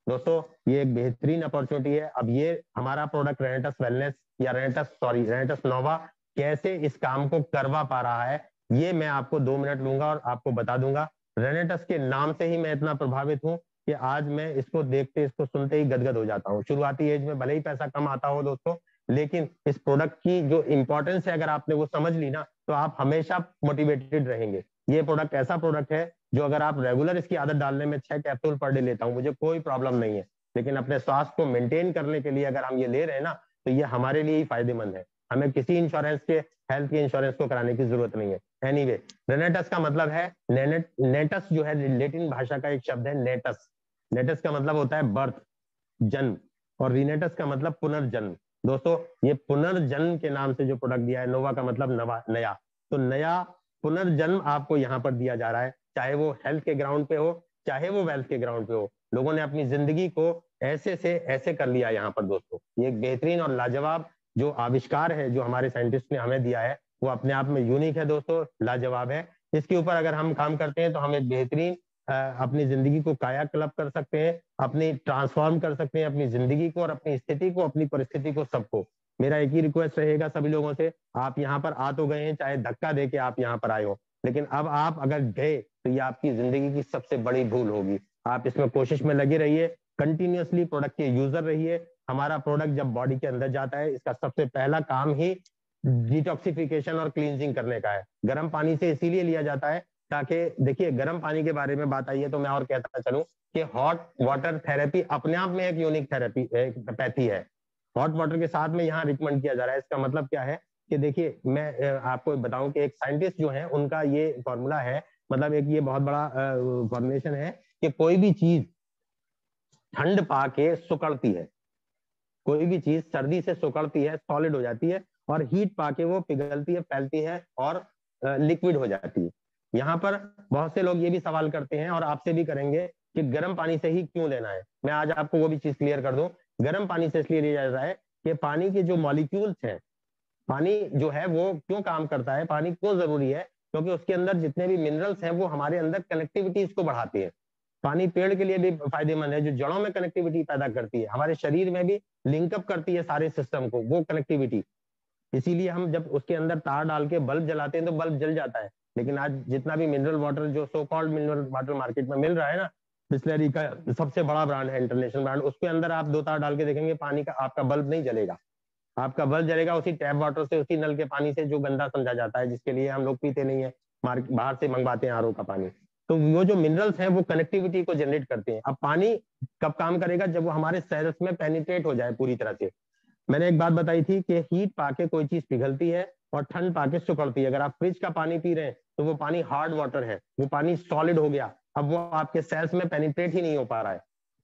दोस्तों ये एक बेहतरीन अपॉर्चुनिटी है। अब ये हमारा प्रोडक्ट रेनेटस वेलनेस या रेनेटस नोवा कैसे इस काम को करवा पा रहा है, ये मैं आपको 2 मिनट लूंगा और आपको बता दूंगा। रेनेटस के नाम से ही मैं इतना प्रभावित हूं कि आज मैं इसको देखते, इसको सुनते ही गदगद हो जाता हूँ। शुरुआती एज में भले ही पैसा कम आता हो दोस्तों, लेकिन इस प्रोडक्ट की जो इंपॉर्टेंस है अगर आपने वो समझ ली ना, तो आप हमेशा मोटिवेटेड रहेंगे। ये प्रोडक्ट ऐसा प्रोडक्ट है जो अगर आप रेगुलर इसकी आदत डालने में 6 कैप्सूल पर डे लेता हूं, मुझे कोई प्रॉब्लम नहीं है, लेकिन अपने स्वास्थ्य को मेंटेन करने के लिए अगर हम ये ले रहे हैं ना, तो ये हमारे लिए ही फायदेमंद है। हमें किसी इंश्योरेंस के, हेल्थ के इंश्योरेंस को कराने की जरूरत नहीं है। एनीवे, रेनेटस का मतलब है नेटस जो है लैटिन भाषा का एक शब्द है नेटस। नेटस का मतलब होता है बर्थ, जन्म, और रीनेटस का मतलब पुनर्जन्म। दोस्तों ये पुनर्जन्म के नाम से जो प्रोडक्ट दिया है, नोवा का मतलब नया, तो नया पुनर्जन्म आपको यहाँ पर दिया जा रहा है, चाहे वो हेल्थ के ग्राउंड पे हो, चाहे वो वेल्थ के ग्राउंड पे हो। लोगों ने अपनी जिंदगी को ऐसे से ऐसे कर लिया यहाँ पर दोस्तों। ये एक बेहतरीन और लाजवाब जो आविष्कार है जो हमारे साइंटिस्ट ने हमें दिया है, वो अपने आप में यूनिक है दोस्तों, लाजवाब है। इसके ऊपर अगर हम काम करते हैं तो हम एक बेहतरीन अपनी जिंदगी को कायाकल्प कर सकते हैं, अपनी ट्रांसफॉर्म कर सकते हैं अपनी जिंदगी को और अपनी स्थिति को, अपनी परिस्थिति को, सबको। मेरा एक ही रिक्वेस्ट रहेगा सभी लोगों से, आप यहाँ पर आ तो गए हैं, चाहे धक्का दे के आप यहाँ पर आए हो, लेकिन अब आप अगर गए तो ये आपकी जिंदगी की सबसे बड़ी भूल होगी। आप इसमें कोशिश में लगे रहिए, कंटिन्यूअसली प्रोडक्ट के यूजर रहिए। हमारा प्रोडक्ट जब बॉडी के अंदर जाता है, इसका सबसे पहला काम ही डिटॉक्सिफिकेशन और क्लींजिंग करने का है। गर्म पानी से इसीलिए लिया जाता है ताकि, देखिए गर्म पानी के बारे में बात आई है तो मैं और कहता चलूं कि हॉट वाटर थेरेपी अपने आप में एक यूनिक थेरेपी, एक पैथी है। हॉट वाटर के साथ में यहाँ रिकमेंड किया जा रहा है। इसका मतलब क्या है कि देखिए मैं आपको बताऊं कि एक साइंटिस्ट जो है उनका ये फॉर्मूला है, मतलब एक ये बहुत बड़ा फॉर्मुलेशन है कि कोई भी चीज ठंड पाके सुकड़ती है, कोई भी चीज सर्दी से सुकड़ती है, सॉलिड हो जाती है, और हीट पाके वो पिघलती है, फैलती है और लिक्विड हो जाती है। यहाँ पर बहुत से लोग ये भी सवाल करते हैं और आपसे भी करेंगे कि गर्म पानी से ही क्यों लेना है। मैं आज आपको वो भी चीज क्लियर कर दूं। गर्म पानी से इसलिए लिया जाता है कि पानी के जो मॉलिक्यूल्स हैं, पानी जो है वो क्यों काम करता है, पानी क्यों जरूरी है, क्योंकि उसके अंदर जितने भी मिनरल्स हैं वो हमारे अंदर कनेक्टिविटीज को बढ़ाती है। पानी पेड़ के लिए भी फायदेमंद है, जो जड़ों में कनेक्टिविटी पैदा करती है, हमारे शरीर में भी लिंकअप करती है सारे सिस्टम को वो कनेक्टिविटी। इसीलिए हम जब उसके अंदर तार डाल के बल्ब जलाते हैं तो बल्ब जल जाता है। लेकिन आज जितना भी मिनरल वाटर, जो so called mineral water market में मिल रहा है ना, बिस्लरी का सबसे बड़ा ब्रांड है, इंटरनेशनल ब्रांड, उसके अंदर आप 2 तार डाल के देखेंगे पानी का, आपका बल्ब नहीं जलेगा। आपका बल्ब जलेगा उसी टैप वाटर से, उसी नल के पानी से जो गंदा समझा जाता है, जिसके लिए हम लोग पीते नहीं है, बाहर से मंगवाते हैं आरओ का पानी। तो वो जो मिनरल्स हैं वो कनेक्टिविटी को जनरेट करते हैं। अब पानी कब काम करेगा? जब वो हमारे सेल्स में पेनिट्रेट हो जाए पूरी तरह से। मैंने एक बात बताई थी कि हीट पाके कोई चीज पिघलती है और ठंड पाके सुकड़ती है। अगर आप फ्रिज का पानी पी रहे हैं तो वो पानी हार्ड वाटर है, वो पानी सॉलिड हो गया, अब वो आपके सेल्स में पेनिट्रेट ही नहीं हो पा रहा है।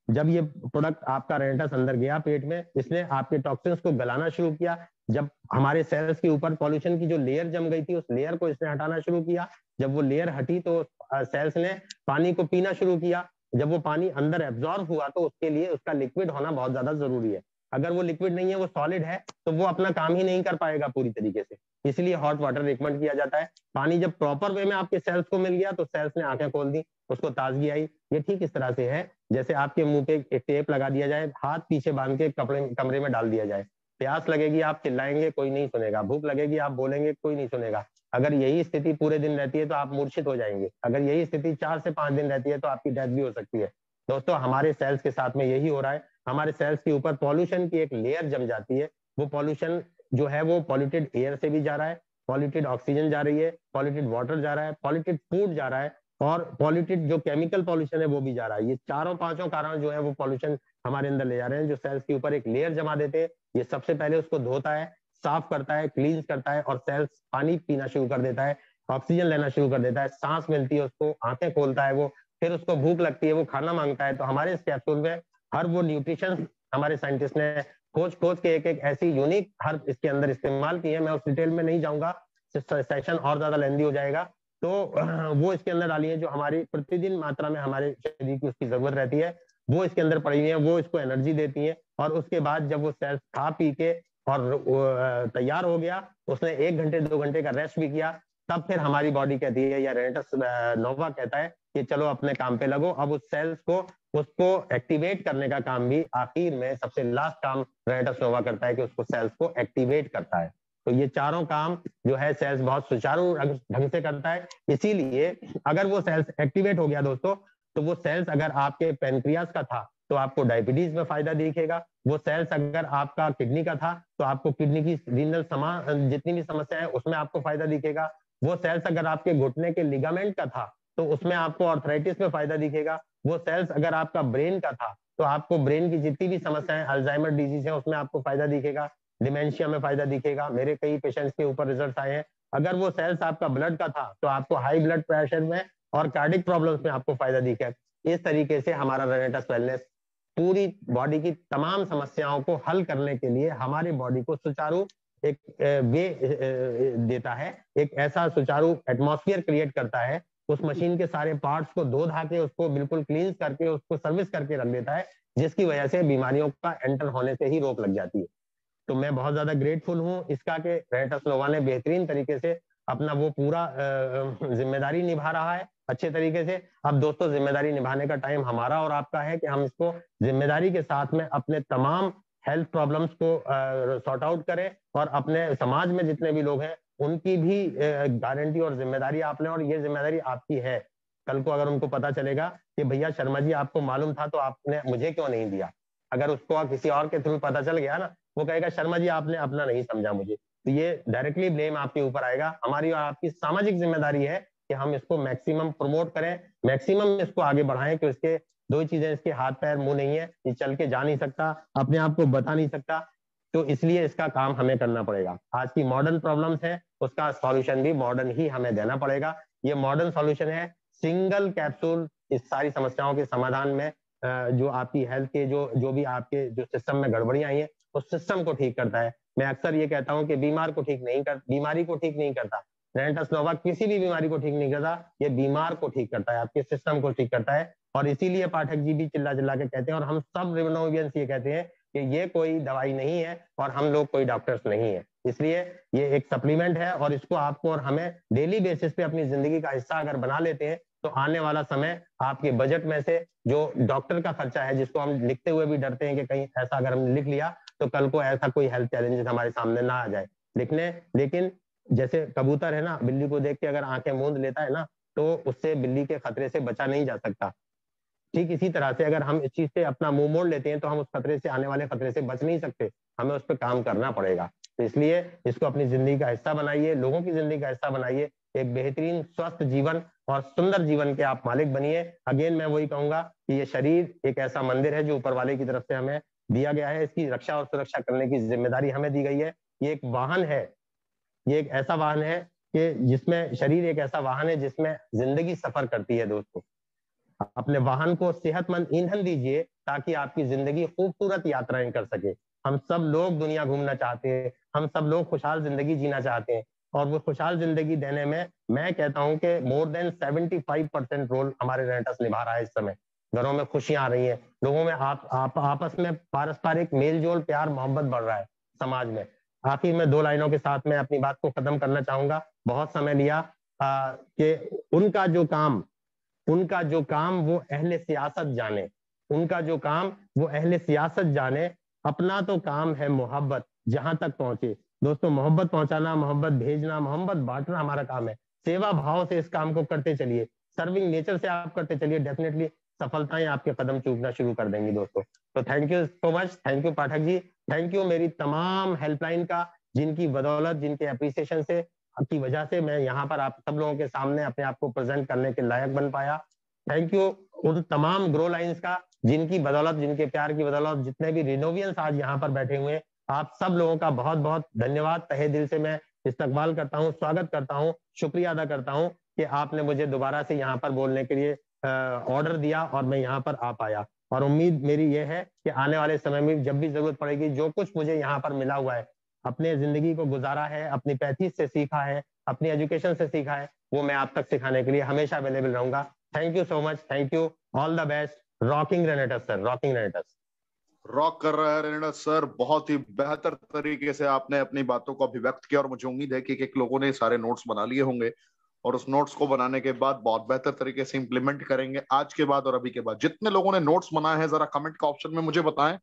जब ये प्रोडक्ट आपका रेनेटस अंदर गया पेट में, इसने आपके टॉक्सिन्स को गलाना शुरू किया। जब हमारे सेल्स के ऊपर पॉल्यूशन की जो लेयर जम गई थी, उस लेयर को इसने हटाना शुरू किया। जब वो लेयर हटी तो सेल्स ने पानी को पीना शुरू किया। जब वो पानी अंदर एब्जॉर्ब हुआ तो उसके लिए उसका लिक्विड होना बहुत ज्यादा जरूरी है। अगर वो लिक्विड नहीं है, वो सॉलिड है, तो वो अपना काम ही नहीं कर पाएगा पूरी तरीके से। इसलिए हॉट वाटर रिकमेंड किया जाता है। पानी जब प्रॉपर वे में आपके सेल्स को मिल गया तो सेल्स ने आंखें खोल दी, उसको ताजगी आई। ये ठीक इस तरह से है जैसे आपके मुंह पे एक टेप लगा दिया जाए, हाथ पीछे बांध के कमरे में डाल दिया जाए, प्यास लगेगी आप चिल्लाएंगे, कोई नहीं सुनेगा, भूख लगेगी आप बोलेंगे, कोई नहीं सुनेगा। अगर यही स्थिति पूरे दिन रहती है तो आप मूर्छित हो जाएंगे। अगर यही स्थिति 4 से 5 दिन रहती है तो आपकी डेथ भी हो सकती है। दोस्तों हमारे सेल्स के साथ में यही हो रहा है। हमारे सेल्स के ऊपर पॉल्यूशन की एक लेयर जम जाती है। वो पॉल्यूशन जो है वो पॉल्यूटेड एयर से भी जा रहा है, पॉल्यूटेड ऑक्सीजन जा रही है, पॉल्यूटेड वाटर जा रहा है, पॉल्यूटेड फूड जा रहा है, और पॉल्यूटेड जो केमिकल पॉल्यूशन है वो भी जा रहा है। ये चारों पांचों कारण जो है वो पॉल्यूशन हमारे अंदर ले जा रहे हैं, जो सेल्स के ऊपर एक लेयर जमा देते हैं। ये सबसे पहले उसको धोता है, साफ करता है, क्लींस करता है, और सेल्स पानी पीना शुरू कर देता है, ऑक्सीजन लेना शुरू कर देता है, सांस मिलती है उसको, आंखें खोलता है वो, फिर उसको भूख लगती है, वो खाना मांगता है। तो हमारे इस कैप्सूल में हर वो न्यूट्रिशन हमारे साइंटिस्ट ने खोज खोज के एक एक ऐसी यूनिक हर्ब इसके अंदर इस्तेमाल की है। मैं उस डिटेल में नहीं जाऊंगा, सेशन और ज्यादा लेंदी हो जाएगा। तो वो इसके अंदर डाली है जो हमारी प्रतिदिन मात्रा में हमारे शरीर की उसकी जरूरत रहती है, वो इसके अंदर पड़ी हुई है, वो इसको एनर्जी देती है। और उसके बाद जब वो सेल्स खा पी के और तैयार हो गया, उसने 1 घंटे 2 घंटे का रेस्ट भी किया, तब फिर हमारी बॉडी कहती है या रेनेटस नोवा कहता है कि चलो अपने काम पे लगो। अब उस सेल्स को उसको एक्टिवेट करने का काम भी आखिर में सबसे लास्ट काम रेनेटस नोवा करता है कि उसको सेल्स को एक्टिवेट करता है। तो ये चारों काम जो है सेल्स बहुत सुचारू ढंग से करता है। इसीलिए अगर वो सेल्स एक्टिवेट हो गया दोस्तों, तो वो सेल्स अगर आपके पेनक्रियास का था तो आपको डायबिटीज में फायदा दिखेगा। वो सेल्स अगर आपका किडनी का था तो आपको किडनी की रीनल जितनी भी समस्या है उसमें आपको फायदा दिखेगा। वो सेल्स अगर आपके घुटने के लिगामेंट का था तो उसमें आपको आर्थराइटिस में फायदा दिखेगा। वो सेल्स अगर आपका ब्रेन का था तो आपको ब्रेन की जितनी भी समस्याएं, अल्जाइमर डिजीज है, उसमें आपको फायदा दिखेगा, डिमेंशिया में फायदा दिखेगा। मेरे कई पेशेंट्स के ऊपर रिजल्ट आए हैं। अगर वो सेल्स आपका ब्लड का था तो आपको हाई ब्लड प्रेशर में और कार्डिक प्रॉब्लम्स में आपको फायदा दिखेगा। इस तरीके से हमारा रेनेटस वेलनेस पूरी बॉडी की तमाम समस्याओं को हल करने के लिए हमारी बॉडी को सुचारू एक वे देता है, एक ऐसा सुचारू एटमॉस्फेयर क्रिएट करता है। उस मशीन के सारे पार्ट्स को धो धा के उसको बिल्कुल क्लींस करके उसको सर्विस करके रख देता है, जिसकी वजह से बीमारियों का एंटर होने से ही रोक लग जाती है। तो मैं बहुत ज्यादा ग्रेटफुल हूँ इसका कि रेनेटस नोवा ने बेहतरीन तरीके से अपना वो पूरा जिम्मेदारी निभा रहा है अच्छे तरीके से। अब दोस्तों जिम्मेदारी निभाने का टाइम हमारा और आपका है कि हम इसको जिम्मेदारी के साथ में अपने तमाम हेल्थ प्रॉब्लम्स को सॉर्ट आउट करें, और अपने समाज में जितने भी लोग हैं उनकी भी गारंटी और जिम्मेदारी आप लें, और ये जिम्मेदारी आपकी है। कल को अगर उनको पता चलेगा कि भैया शर्मा जी आपको मालूम था तो आपने मुझे क्यों नहीं दिया, अगर उसको किसी और के थ्रू पता चल गया ना, वो कहेगा शर्मा जी आपने अपना नहीं समझा मुझे, तो ये डायरेक्टली ब्लेम आपके ऊपर आएगा। हमारी और आपकी सामाजिक जिम्मेदारी है कि हम इसको मैक्सिमम प्रमोट करें, मैक्सिमम इसको आगे बढ़ाएं कि उसके दो ही चीजें, इसके हाथ पैर मुंह नहीं है, ये चल के जा नहीं सकता, अपने आप को बता नहीं सकता, तो इसलिए इसका काम हमें करना पड़ेगा। आज की मॉडर्न प्रॉब्लम्स है उसका सॉल्यूशन भी मॉडर्न ही हमें देना पड़ेगा। ये मॉडर्न सॉल्यूशन है, सिंगल कैप्सूल इस सारी समस्याओं के समाधान में जो आपकी हेल्थ के जो भी आपके जो सिस्टम में गड़बड़ियां आई है उस सिस्टम को ठीक करता है। मैं अक्सर ये कहता हूं कि बीमारी को ठीक नहीं करता। रेनेटस नोवा किसी भी बीमारी को ठीक नहीं करता, ये बीमार को ठीक करता है, आपके सिस्टम को ठीक करता है। और इसीलिए पाठक जी भी चिल्ला चिल्ला के कहते हैं, और हम सब रिनोवियंस ये कहते हैं कि ये कोई दवाई नहीं है और हम लोग कोई डॉक्टर्स नहीं है। इसलिए ये एक सप्लीमेंट है, और इसको आपको और हमें डेली बेसिस पे अपनी जिंदगी का हिस्सा अगर बना लेते हैं तो आने वाला समय आपके बजट में से जो डॉक्टर का खर्चा है, जिसको हम लिखते हुए भी डरते हैं कि कहीं ऐसा अगर हमने लिख लिया तो कल को ऐसा कोई हेल्थ चैलेंजेस हमारे सामने ना आ जाए लिखने। लेकिन जैसे कबूतर है ना, बिल्ली को देख के अगर आंखें मूंद लेता है ना, तो उससे बिल्ली के खतरे से बचा नहीं जा सकता। ठीक इसी तरह से अगर हम इस चीज से अपना मुंह मोड़ लेते हैं तो हम उस खतरे से, आने वाले खतरे से बच नहीं सकते, हमें उस पर काम करना पड़ेगा। तो इसलिए इसको अपनी जिंदगी का हिस्सा बनाइए, लोगों की जिंदगी का हिस्सा बनाइए, एक बेहतरीन स्वस्थ जीवन और सुंदर जीवन के आप मालिक बनिए। अगेन मैं वही कहूंगा कि ये शरीर एक ऐसा मंदिर है जो ऊपर वाले की तरफ से हमें दिया गया है, इसकी रक्षा और सुरक्षा करने की जिम्मेदारी हमें दी गई है। ये एक वाहन है, ये एक ऐसा वाहन है कि जिसमें शरीर एक ऐसा वाहन है जिसमें जिंदगी सफर करती है। दोस्तों अपने वाहन को सेहतमंद ईंधन दीजिए ताकि आपकी जिंदगी खूबसूरत यात्राएं कर सके। हम सब लोग दुनिया घूमना चाहते हैं, हम सब लोग खुशहाल जिंदगी जीना चाहते हैं, और वो खुशहाल जिंदगी देने में मैं कहता हूं कि मोर देन 75% रोल हमारे रेनेटस निभा रहा है। इस समय घरों में खुशियां आ रही हैं, लोगों में आपस में पारस्परिक मेलजोल प्यार मोहब्बत बढ़ रहा है समाज में। आखिर में 2 लाइनों के साथ मैं अपनी बात को खत्म करना चाहूंगा, बहुत समय लिया कि उनका जो काम वो अहले सियासत जाने, उनका जो काम वो अहले सियासत जाने, अपना तो काम है मोहब्बत, जहां तक पहुंचे। दोस्तों, मोहब्बत पहुंचाना, मोहब्बत भेजना, मोहब्बत बांटना हमारा काम है। सेवा भाव से इस काम को करते चलिए, सर्विंग नेचर से आप करते चलिए, डेफिनेटली सफलताएं आपके कदम चूमना शुरू कर देंगी दोस्तों। तो thank you so much, thank you Pathak ji, thank you मेरी तमाम हेल्पलाइन का, जिनकी बदौलत, जिनके अप्रिसिएशन से, की वजह से मैं यहाँ पर आप सब लोगों के सामने अपने आप को प्रेजेंट करने के लायक बन पाया। थैंक यू उन तमाम ग्रो लाइन्स का, जिनकी बदौलत, जिनके प्यार की बदौलत जितने भी रिनोवियंस आज यहाँ पर बैठे हुए हैं, आप सब लोगों का बहुत बहुत धन्यवाद। तहे दिल से मैं इस्तकबाल करता हूँ, स्वागत करता हूँ, शुक्रिया अदा करता हूँ कि आपने मुझे दोबारा से यहाँ पर बोलने के लिए ऑर्डर दिया और मैं यहाँ पर आ पाया। और उम्मीद मेरी ये है कि आने वाले समय में जब भी जरूरत पड़ेगी, जो कुछ मुझे यहाँ पर मिला हुआ है, अपने जिंदगी को गुजारा है, अपनी पैथीज से सीखा है, अपनी एजुकेशन से सीखा है, वो मैं आप तक सिखाने के लिए हमेशा अवेलेबल रहूंगा। Thank you so much, thank you, all the best. Rocking renegades sir, rocking रेनेटस। Rock कर रहा है रेनेटस सर, बहुत ही बेहतर तरीके से आपने अपनी बातों को अभिव्यक्त किया और मुझे उम्मीद है कि एक लोगों ने सारे नोट्स बना लिए होंगे और उस नोट्स को बनाने के बाद बहुत बेहतर तरीके से इंप्लीमेंट करेंगे। आज के बाद और अभी के बाद जितने लोगों ने नोट्स बनाए हैं, जरा कमेंट का ऑप्शन में मुझे बताएं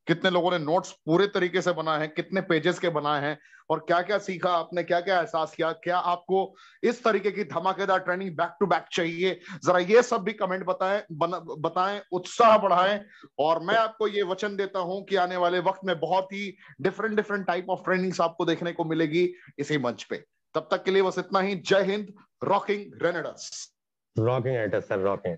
कितने लोगों ने नोट्स पूरे तरीके से बनाए हैं, कितने पेजेस के बनाए हैं और क्या क्या सीखा आपने, क्या क्या एहसास किया, क्या आपको इस तरीके की धमाकेदार ट्रेनिंग बैक टू बैक चाहिए, जरा ये सब भी कमेंट बताएं, उत्साह बढ़ाएं। और मैं आपको ये वचन देता हूं कि आने वाले वक्त में बहुत ही different different type of trainings आपको देखने को मिलेगी इसी मंच पे। तब तक के लिए बस इतना ही। जय हिंद। Rocking renegades. Rocking renegades sir, rocking.